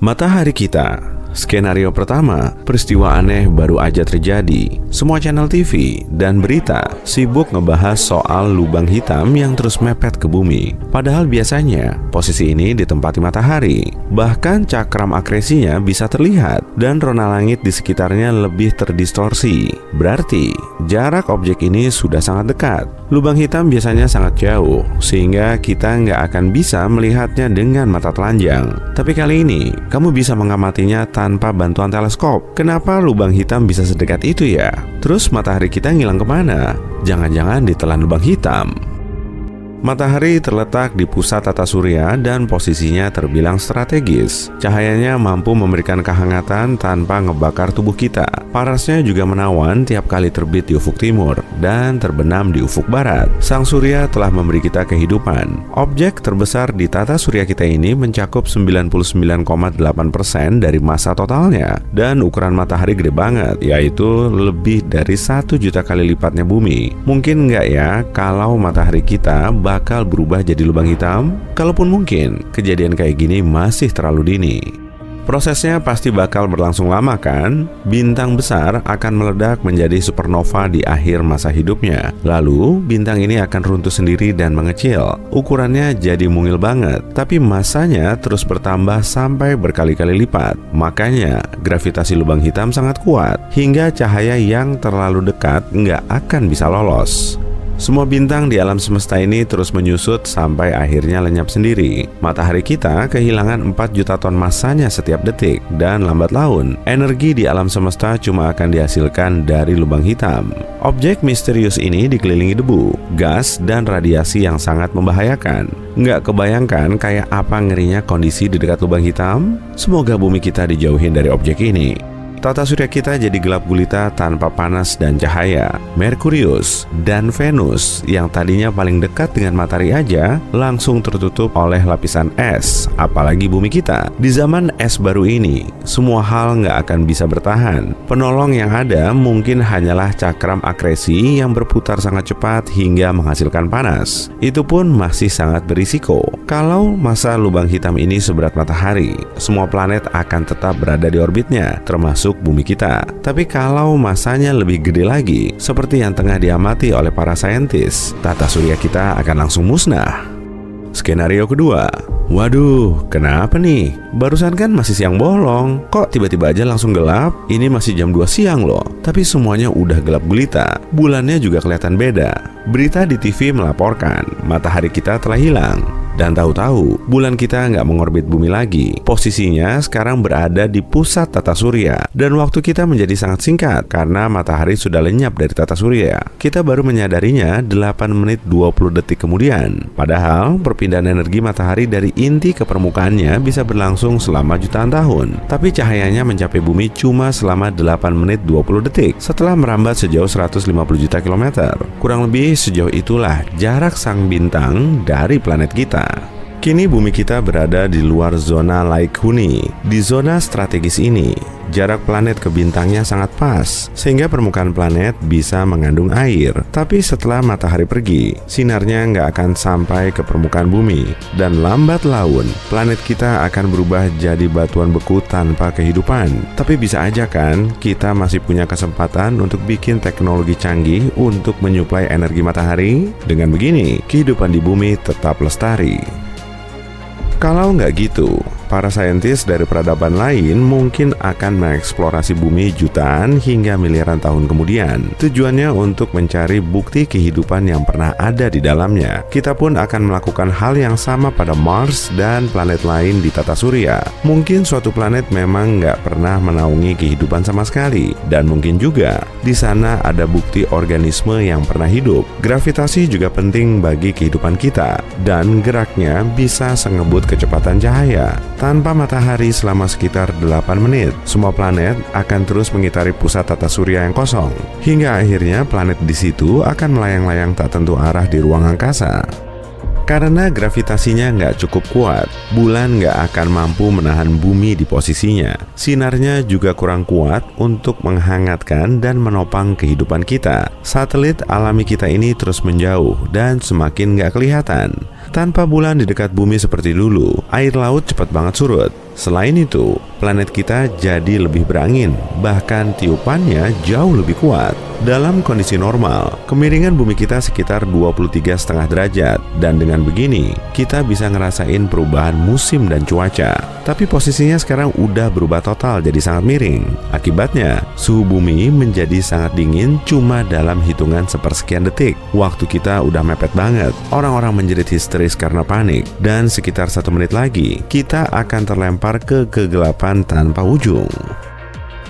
Matahari kita. Skenario pertama, peristiwa aneh baru aja terjadi. Semua channel TV dan berita sibuk ngebahas soal lubang hitam yang terus mepet ke bumi. Padahal biasanya posisi ini ditempati matahari. Bahkan cakram akresinya bisa terlihat dan rona langit di sekitarnya lebih terdistorsi. Berarti jarak objek ini sudah sangat dekat. Lubang hitam biasanya sangat jauh, sehingga kita nggak akan bisa melihatnya dengan mata telanjang. Tapi kali ini, kamu bisa mengamatinya tanpa bantuan teleskop. Kenapa lubang hitam bisa sedekat itu ya? Terus matahari kita ngilang kemana? Jangan-jangan ditelan lubang hitam. Matahari terletak di pusat tata surya dan posisinya terbilang strategis. Cahayanya mampu memberikan kehangatan tanpa ngebakar tubuh kita. Panasnya juga menawan tiap kali terbit di ufuk timur dan terbenam di ufuk barat. Sang surya telah memberi kita kehidupan. Objek terbesar di tata surya kita ini mencakup 99,8% dari massa totalnya. Dan ukuran matahari gede banget, yaitu lebih dari 1 juta kali lipatnya bumi. Mungkin nggak ya kalau matahari kita bakal berubah jadi lubang hitam? Kalaupun mungkin, kejadian kayak gini masih terlalu dini. Prosesnya pasti bakal berlangsung lama kan? Bintang besar akan meledak menjadi supernova di akhir masa hidupnya. Lalu, bintang ini akan runtuh sendiri dan mengecil. Ukurannya jadi mungil banget, tapi massanya terus bertambah sampai berkali-kali lipat. Makanya, gravitasi lubang hitam sangat kuat, hingga cahaya yang terlalu dekat nggak akan bisa lolos. Semua bintang di alam semesta ini terus menyusut sampai akhirnya lenyap sendiri. Matahari kita kehilangan 4 juta ton massanya setiap detik, dan lambat laun, energi di alam semesta cuma akan dihasilkan dari lubang hitam. Objek misterius ini dikelilingi debu, gas, dan radiasi yang sangat membahayakan. Nggak kebayangkan kayak apa ngerinya kondisi di dekat lubang hitam? Semoga bumi kita dijauhin dari objek ini. Tata surya kita jadi gelap gulita tanpa panas dan cahaya. Merkurius dan Venus yang tadinya paling dekat dengan matahari aja langsung tertutup oleh lapisan es, apalagi bumi kita. Di zaman es baru ini, semua hal nggak akan bisa bertahan. Penolong yang ada mungkin hanyalah cakram akresi yang berputar sangat cepat hingga menghasilkan panas. Itu pun masih sangat berisiko. Kalau massa lubang hitam ini seberat matahari, semua planet akan tetap berada di orbitnya, termasuk bumi kita. Tapi kalau masanya lebih gede lagi, seperti yang tengah diamati oleh para saintis, tata surya kita akan langsung musnah. Skenario kedua, waduh, kenapa nih? Barusan kan masih siang bolong, kok tiba-tiba aja langsung gelap? Ini masih jam 2 siang loh, tapi semuanya udah gelap gulita. Bulannya juga kelihatan beda. Berita di TV melaporkan matahari kita telah hilang. Dan tahu-tahu, bulan kita nggak mengorbit bumi lagi. Posisinya sekarang berada di pusat tata surya. Dan waktu kita menjadi sangat singkat, karena matahari sudah lenyap dari tata surya. Kita baru menyadarinya 8 menit 20 detik kemudian. Padahal, perpindahan energi matahari dari inti ke permukaannya bisa berlangsung selama jutaan tahun. Tapi cahayanya mencapai bumi cuma selama 8 menit 20 detik, setelah merambat sejauh 150 juta kilometer. Kurang lebih sejauh itulah jarak sang bintang dari planet kita. Kini bumi kita berada di luar zona Laikuni. Di zona strategis ini, jarak planet ke bintangnya sangat pas, sehingga permukaan planet bisa mengandung air. Tapi setelah matahari pergi, sinarnya nggak akan sampai ke permukaan bumi. Dan lambat laun, planet kita akan berubah jadi batuan beku tanpa kehidupan. Tapi bisa aja kan, kita masih punya kesempatan untuk bikin teknologi canggih untuk menyuplai energi matahari. Dengan begini, kehidupan di bumi tetap lestari. Kalau nggak gitu, para saintis dari peradaban lain mungkin akan mengeksplorasi bumi jutaan hingga miliaran tahun kemudian. Tujuannya untuk mencari bukti kehidupan yang pernah ada di dalamnya. Kita pun akan melakukan hal yang sama pada Mars dan planet lain di tata surya. Mungkin suatu planet memang nggak pernah menaungi kehidupan sama sekali. Dan mungkin juga di sana ada bukti organisme yang pernah hidup. Gravitasi juga penting bagi kehidupan kita. Dan geraknya bisa sengebut kecepatan cahaya. Tanpa matahari selama sekitar 8 menit, semua planet akan terus mengitari pusat tata surya yang kosong. Hingga akhirnya planet di situ akan melayang-layang tak tentu arah di ruang angkasa. Karena gravitasinya nggak cukup kuat, bulan nggak akan mampu menahan bumi di posisinya. Sinarnya juga kurang kuat untuk menghangatkan dan menopang kehidupan kita. Satelit alami kita ini terus menjauh dan semakin nggak kelihatan. Tanpa bulan di dekat bumi seperti dulu, air laut cepat banget surut. Selain itu, planet kita jadi lebih berangin, bahkan tiupannya jauh lebih kuat. Dalam kondisi normal, kemiringan bumi kita sekitar 23,5 derajat, dan dengan begini, kita bisa ngerasain perubahan musim dan cuaca. Tapi posisinya sekarang udah berubah total jadi sangat miring. Akibatnya, suhu bumi menjadi sangat dingin cuma dalam hitungan sepersekian detik. Waktu kita udah mepet banget, orang-orang menjerit histeris karena panik, dan sekitar 1 menit lagi, kita akan terlempar ke kegelapan tanpa ujung.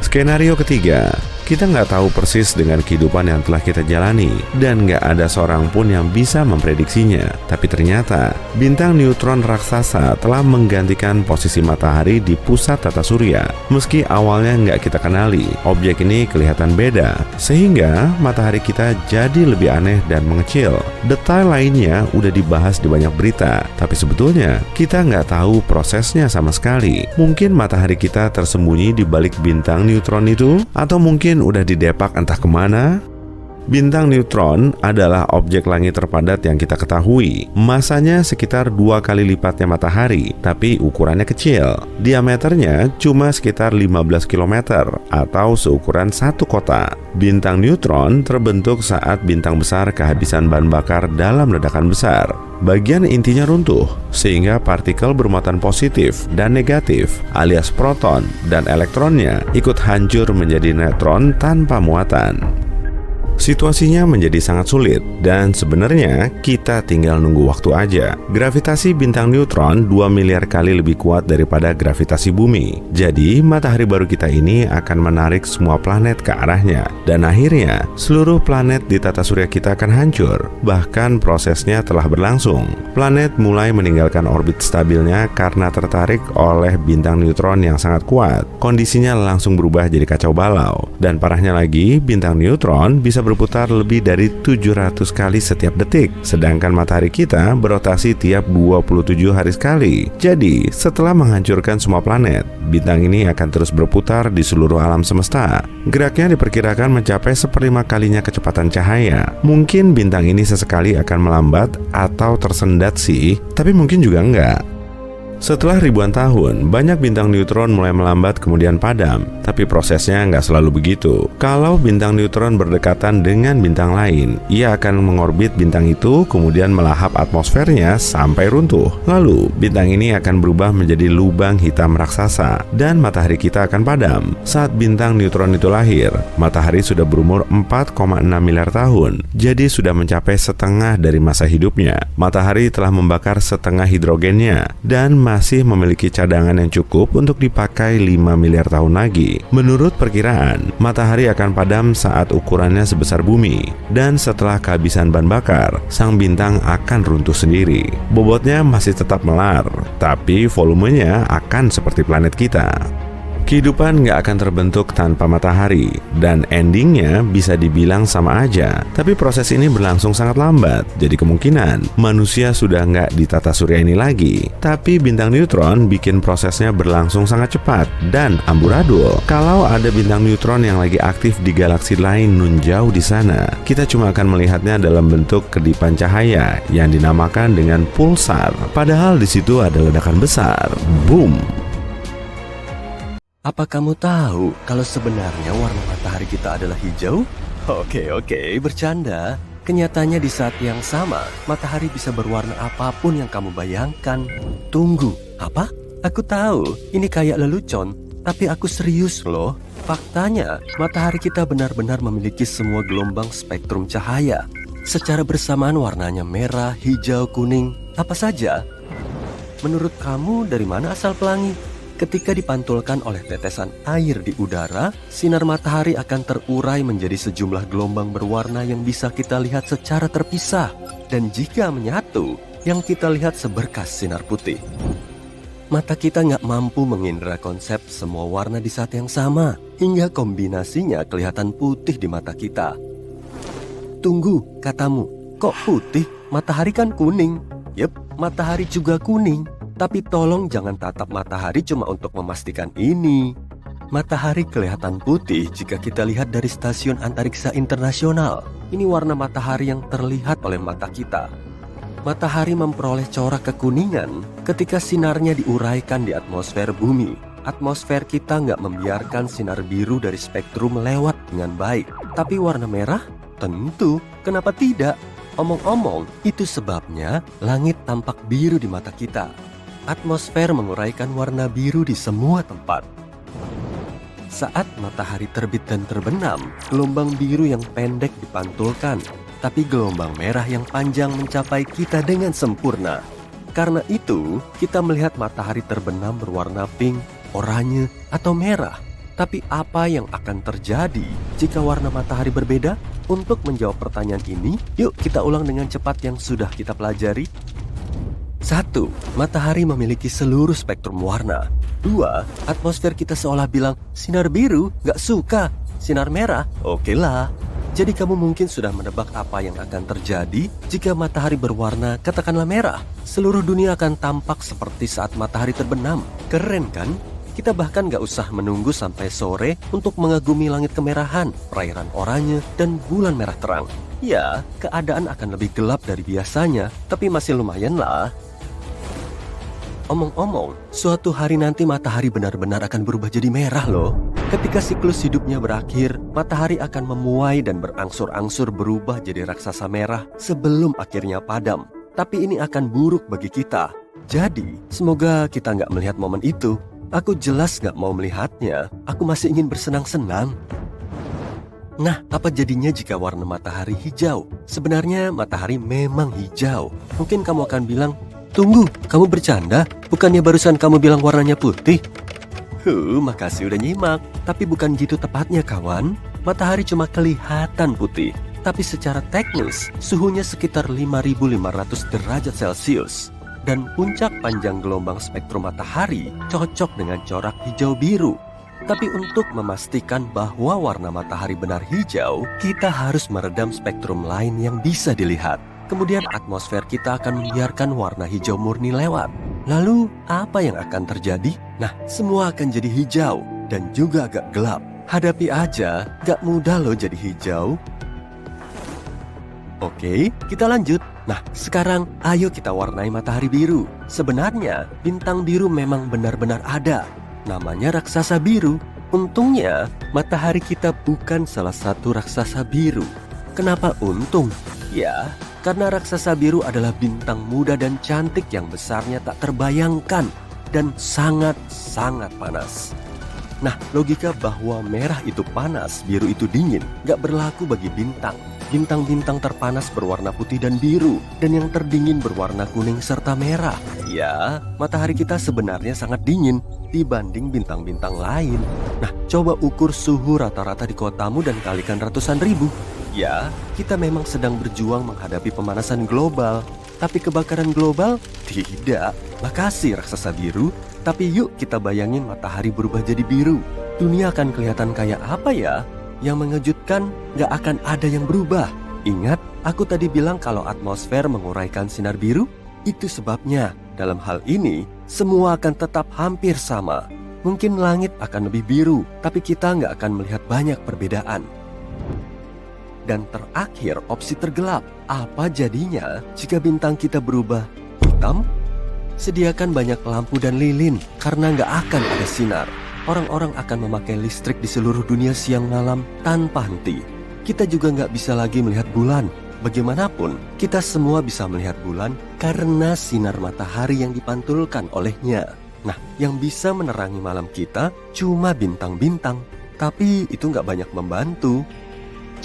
Skenario ketiga, Kita nggak tahu persis dengan kehidupan yang telah kita jalani, dan nggak ada seorang pun yang bisa memprediksinya. Tapi ternyata, bintang neutron raksasa telah menggantikan posisi matahari di pusat tata surya. Meski awalnya nggak kita kenali, objek ini kelihatan beda, sehingga matahari kita jadi lebih aneh dan mengecil. Detail lainnya udah dibahas di banyak berita, tapi sebetulnya kita nggak tahu prosesnya sama sekali. Mungkin matahari kita tersembunyi di balik bintang neutron itu, atau mungkin udah didepak entah kemana. Bintang neutron adalah objek langit terpadat yang kita ketahui. Masanya sekitar 2 kali lipatnya matahari, tapi ukurannya kecil. Diameternya cuma sekitar 15 km atau seukuran satu kota. Bintang neutron terbentuk saat bintang besar kehabisan bahan bakar dalam ledakan besar. Bagian intinya runtuh, sehingga partikel bermuatan positif dan negatif alias proton dan elektronnya ikut hancur menjadi neutron tanpa muatan. Situasinya menjadi sangat sulit, dan sebenarnya kita tinggal nunggu waktu aja. Gravitasi bintang neutron 2 miliar kali lebih kuat daripada gravitasi bumi. Jadi matahari baru kita ini akan menarik semua planet ke arahnya, dan akhirnya seluruh planet di tata surya kita akan hancur. Bahkan prosesnya telah berlangsung. Planet mulai meninggalkan orbit stabilnya karena tertarik oleh bintang neutron yang sangat kuat. Kondisinya langsung berubah jadi kacau balau, dan parahnya lagi, bintang neutron bisa berputar lebih dari 700 kali setiap detik, sedangkan matahari kita berotasi tiap 27 hari sekali. Jadi, setelah menghancurkan semua planet, bintang ini akan terus berputar di seluruh alam semesta. Geraknya diperkirakan mencapai 1/5 kalinya kecepatan cahaya. Mungkin bintang ini sesekali akan melambat atau tersendat sih, tapi mungkin juga enggak. Setelah ribuan tahun, banyak bintang neutron mulai melambat kemudian padam. Tapi prosesnya nggak selalu begitu. Kalau bintang neutron berdekatan dengan bintang lain, ia akan mengorbit bintang itu kemudian melahap atmosfernya sampai runtuh. Lalu, bintang ini akan berubah menjadi lubang hitam raksasa dan matahari kita akan padam. Saat bintang neutron itu lahir, matahari sudah berumur 4,6 miliar tahun. Jadi sudah mencapai setengah dari masa hidupnya. Matahari telah membakar setengah hidrogennya dan masih memiliki cadangan yang cukup untuk dipakai 5 miliar tahun lagi. Menurut perkiraan, matahari akan padam saat ukurannya sebesar bumi, dan setelah kehabisan bahan bakar, sang bintang akan runtuh sendiri. Bobotnya masih tetap melar, tapi volumenya akan seperti planet kita. Kehidupan nggak akan terbentuk tanpa matahari, dan endingnya bisa dibilang sama aja. Tapi proses ini berlangsung sangat lambat, jadi kemungkinan manusia sudah nggak di tata surya ini lagi. Tapi bintang neutron bikin prosesnya berlangsung sangat cepat dan amburadul. Kalau ada bintang neutron yang lagi aktif di galaksi lain nun jauh di sana, kita cuma akan melihatnya dalam bentuk kedipan cahaya yang dinamakan dengan pulsar. Padahal di situ ada ledakan besar. Boom! Apa kamu tahu kalau sebenarnya warna matahari kita adalah hijau? Oke, bercanda. Kenyataannya di saat yang sama, matahari bisa berwarna apapun yang kamu bayangkan. Tunggu, apa? Aku tahu, ini kayak lelucon, tapi aku serius loh. Faktanya, matahari kita benar-benar memiliki semua gelombang spektrum cahaya. Secara bersamaan warnanya merah, hijau, kuning, apa saja. Menurut kamu dari mana asal pelangi? Ketika dipantulkan oleh tetesan air di udara, sinar matahari akan terurai menjadi sejumlah gelombang berwarna yang bisa kita lihat secara terpisah. Dan jika menyatu, yang kita lihat seberkas sinar putih. Mata kita nggak mampu mengindra konsep semua warna di saat yang sama, hingga kombinasinya kelihatan putih di mata kita. Tunggu, katamu, kok putih? Matahari kan kuning. Yep, matahari juga kuning. Tapi tolong jangan tatap matahari cuma untuk memastikan ini. Matahari kelihatan putih jika kita lihat dari Stasiun Antariksa Internasional. Ini warna matahari yang terlihat oleh mata kita. Matahari memperoleh corak kekuningan ketika sinarnya diuraikan di atmosfer bumi. Atmosfer kita nggak membiarkan sinar biru dari spektrum lewat dengan baik. Tapi warna merah? Tentu, kenapa tidak? Omong-omong, itu sebabnya langit tampak biru di mata kita. Atmosfer menguraikan warna biru di semua tempat. Saat matahari terbit dan terbenam, gelombang biru yang pendek dipantulkan, tapi gelombang merah yang panjang mencapai kita dengan sempurna. Karena itu, kita melihat matahari terbenam berwarna pink, oranye, atau merah. Tapi apa yang akan terjadi jika warna matahari berbeda? Untuk menjawab pertanyaan ini, yuk kita ulang dengan cepat yang sudah kita pelajari. 1. Matahari memiliki seluruh spektrum warna. 2. Atmosfer kita seolah bilang, sinar biru gak suka, sinar merah oke lah. Jadi kamu mungkin sudah menebak apa yang akan terjadi jika matahari berwarna katakanlah merah. Seluruh dunia akan tampak seperti saat matahari terbenam. Keren kan? Kita bahkan gak usah menunggu sampai sore untuk mengagumi langit kemerahan, perairan oranye, dan bulan merah terang. Ya, keadaan akan lebih gelap dari biasanya, tapi masih lumayan lah. Omong-omong, suatu hari nanti matahari benar-benar akan berubah jadi merah loh. Ketika siklus hidupnya berakhir, matahari akan memuai dan berangsur-angsur berubah jadi raksasa merah sebelum akhirnya padam. Tapi ini akan buruk bagi kita. Jadi, semoga kita nggak melihat momen itu. Aku jelas nggak mau melihatnya. Aku masih ingin bersenang-senang. Nah, apa jadinya jika warna matahari hijau? Sebenarnya matahari memang hijau. Mungkin kamu akan bilang, tunggu, kamu bercanda? Bukannya barusan kamu bilang warnanya putih? Makasih udah nyimak. Tapi bukan gitu tepatnya kawan. Matahari cuma kelihatan putih. Tapi secara teknis, suhunya sekitar 5.500 derajat Celcius. Dan puncak panjang gelombang spektrum matahari cocok dengan corak hijau biru. Tapi untuk memastikan bahwa warna matahari benar hijau, kita harus meredam spektrum lain yang bisa dilihat. Kemudian atmosfer kita akan membiarkan warna hijau murni lewat. Lalu apa yang akan terjadi? Nah, semua akan jadi hijau dan juga agak gelap. Hadapi aja, gak mudah loh jadi hijau. Oke, kita lanjut. Nah, sekarang ayo kita warnai matahari biru. Sebenarnya, bintang biru memang benar-benar ada. Namanya raksasa biru. Untungnya, matahari kita bukan salah satu raksasa biru. Kenapa untung? Ya, karena raksasa biru adalah bintang muda dan cantik yang besarnya tak terbayangkan dan sangat-sangat panas. Nah, logika bahwa merah itu panas, biru itu dingin, gak berlaku bagi bintang. Bintang-bintang terpanas berwarna putih dan biru, dan yang terdingin berwarna kuning serta merah. Ya, matahari kita sebenarnya sangat dingin dibanding bintang-bintang lain. Nah, coba ukur suhu rata-rata di kotamu dan kalikan ratusan ribu. Ya, kita memang sedang berjuang menghadapi pemanasan global. Tapi kebakaran global? Tidak. Makasih raksasa biru. Tapi yuk kita bayangin matahari berubah jadi biru. Dunia akan kelihatan kayak apa ya? Yang mengejutkan, gak akan ada yang berubah. Ingat, aku tadi bilang kalau atmosfer menguraikan sinar biru? Itu sebabnya, dalam hal ini, semua akan tetap hampir sama. Mungkin langit akan lebih biru, tapi kita gak akan melihat banyak perbedaan. Dan terakhir, opsi tergelap. Apa jadinya jika bintang kita berubah hitam? Sediakan banyak lampu dan lilin, karena gak akan ada sinar. Orang-orang akan memakai listrik di seluruh dunia siang malam tanpa henti. Kita juga nggak bisa lagi melihat bulan. Bagaimanapun, kita semua bisa melihat bulan karena sinar matahari yang dipantulkan olehnya. Nah, yang bisa menerangi malam kita cuma bintang-bintang. Tapi itu nggak banyak membantu.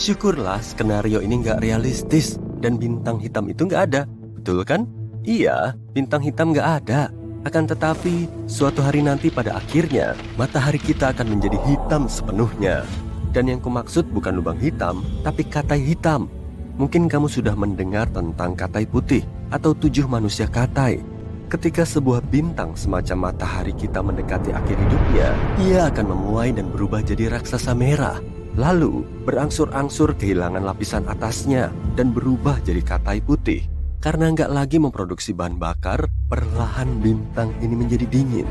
Syukurlah skenario ini nggak realistis dan bintang hitam itu nggak ada. Betul kan? Iya, bintang hitam nggak ada. Akan tetapi, suatu hari nanti pada akhirnya, matahari kita akan menjadi hitam sepenuhnya. Dan yang kumaksud bukan lubang hitam, tapi katai hitam. Mungkin kamu sudah mendengar tentang katai putih atau 7 manusia katai. Ketika sebuah bintang semacam matahari kita mendekati akhir hidupnya, ia akan memuai dan berubah jadi raksasa merah. Lalu, berangsur-angsur kehilangan lapisan atasnya dan berubah jadi katai putih. Karena nggak lagi memproduksi bahan bakar, perlahan bintang ini menjadi dingin.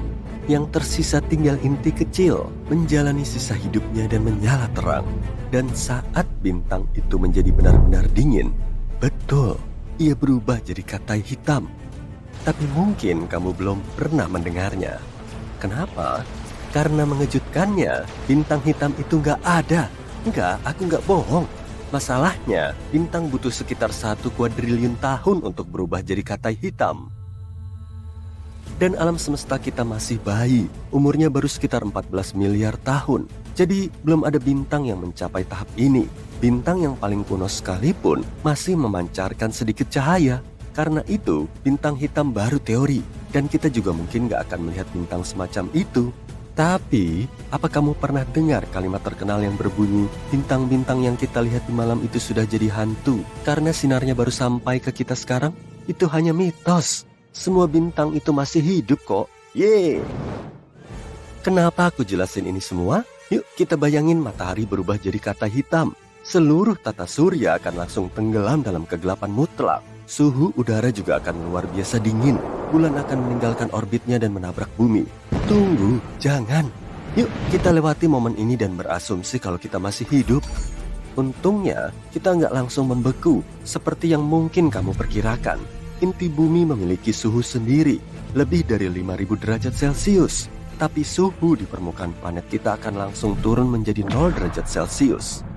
Yang tersisa tinggal inti kecil, menjalani sisa hidupnya dan menyala terang. Dan saat bintang itu menjadi benar-benar dingin, betul, ia berubah jadi katai hitam. Tapi mungkin kamu belum pernah mendengarnya. Kenapa? Karena mengejutkannya, bintang hitam itu nggak ada. Enggak, aku nggak bohong. Masalahnya, bintang butuh sekitar 1 kuadriliun tahun untuk berubah jadi katai hitam. Dan alam semesta kita masih bayi, umurnya baru sekitar 14 miliar tahun. Jadi, belum ada bintang yang mencapai tahap ini. Bintang yang paling kuno sekalipun masih memancarkan sedikit cahaya. Karena itu, bintang hitam baru teori. Dan kita juga mungkin gak akan melihat bintang semacam itu. Tapi, apa kamu pernah dengar kalimat terkenal yang berbunyi, bintang-bintang yang kita lihat di malam itu sudah jadi hantu karena sinarnya baru sampai ke kita sekarang? Itu hanya mitos. Semua bintang itu masih hidup kok. Yeay! Kenapa aku jelasin ini semua? Yuk kita bayangin matahari berubah jadi kata hitam. Seluruh tata surya akan langsung tenggelam dalam kegelapan mutlak. Suhu udara juga akan luar biasa dingin. Bulan akan meninggalkan orbitnya dan menabrak bumi. Tunggu, jangan. Yuk kita lewati momen ini dan berasumsi kalau kita masih hidup. Untungnya, kita nggak langsung membeku seperti yang mungkin kamu perkirakan. Inti bumi memiliki suhu sendiri, lebih dari 5.000 derajat Celcius. Tapi suhu di permukaan planet kita akan langsung turun menjadi 0 derajat Celcius.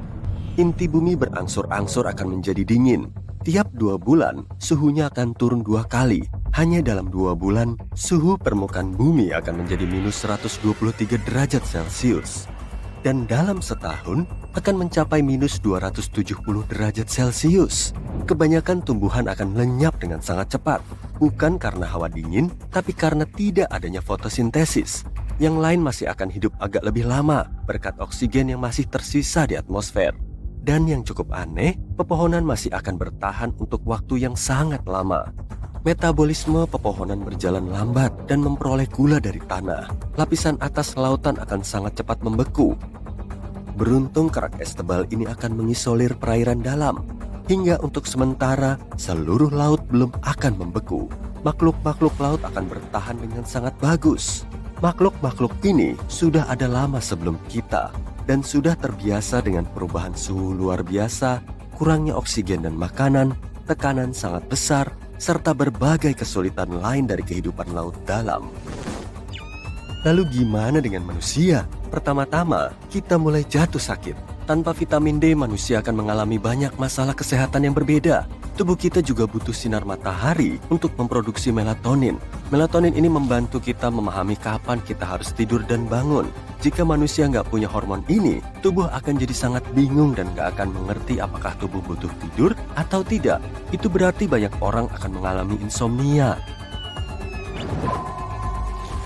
Inti bumi berangsur-angsur akan menjadi dingin. Tiap 2 bulan, suhunya akan turun 2 kali. Hanya dalam 2 bulan, suhu permukaan bumi akan menjadi minus 123 derajat Celcius. Dan dalam setahun, akan mencapai minus 270 derajat Celcius. Kebanyakan tumbuhan akan lenyap dengan sangat cepat. Bukan karena hawa dingin, tapi karena tidak adanya fotosintesis. Yang lain masih akan hidup agak lebih lama, berkat oksigen yang masih tersisa di atmosfer. Dan yang cukup aneh, pepohonan masih akan bertahan untuk waktu yang sangat lama. Metabolisme pepohonan berjalan lambat dan memperoleh gula dari tanah. Lapisan atas lautan akan sangat cepat membeku. Beruntung kerak es tebal ini akan mengisolir perairan dalam. Hingga untuk sementara, seluruh laut belum akan membeku. Makhluk-makhluk laut akan bertahan dengan sangat bagus. Makhluk-makhluk ini sudah ada lama sebelum kita dan sudah terbiasa dengan perubahan suhu luar biasa, kurangnya oksigen dan makanan, tekanan sangat besar, serta berbagai kesulitan lain dari kehidupan laut dalam. Lalu gimana dengan manusia? Pertama-tama, kita mulai jatuh sakit. Tanpa vitamin D, manusia akan mengalami banyak masalah kesehatan yang berbeda. Tubuh kita juga butuh sinar matahari untuk memproduksi melatonin. Melatonin ini membantu kita memahami kapan kita harus tidur dan bangun. Jika manusia nggak punya hormon ini, tubuh akan jadi sangat bingung dan nggak akan mengerti apakah tubuh butuh tidur atau tidak. Itu berarti banyak orang akan mengalami insomnia.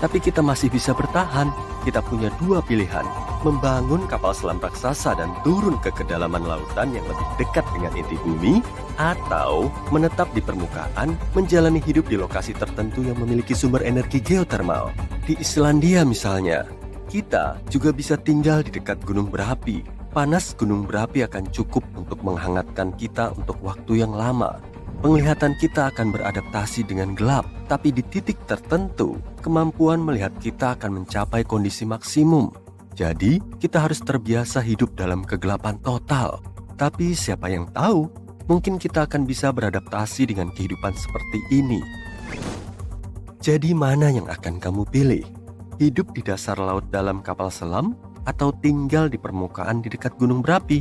Tapi kita masih bisa bertahan. Kita punya 2 pilihan, membangun kapal selam raksasa dan turun ke kedalaman lautan yang lebih dekat dengan inti bumi, atau menetap di permukaan, menjalani hidup di lokasi tertentu yang memiliki sumber energi geotermal. Di Islandia misalnya, kita juga bisa tinggal di dekat gunung berapi. Panas gunung berapi akan cukup untuk menghangatkan kita untuk waktu yang lama. Penglihatan kita akan beradaptasi dengan gelap, tapi di titik tertentu, kemampuan melihat kita akan mencapai kondisi maksimum. Jadi, kita harus terbiasa hidup dalam kegelapan total. Tapi siapa yang tahu, mungkin kita akan bisa beradaptasi dengan kehidupan seperti ini. Jadi mana yang akan kamu pilih? Hidup di dasar laut dalam kapal selam, atau tinggal di permukaan di dekat gunung berapi?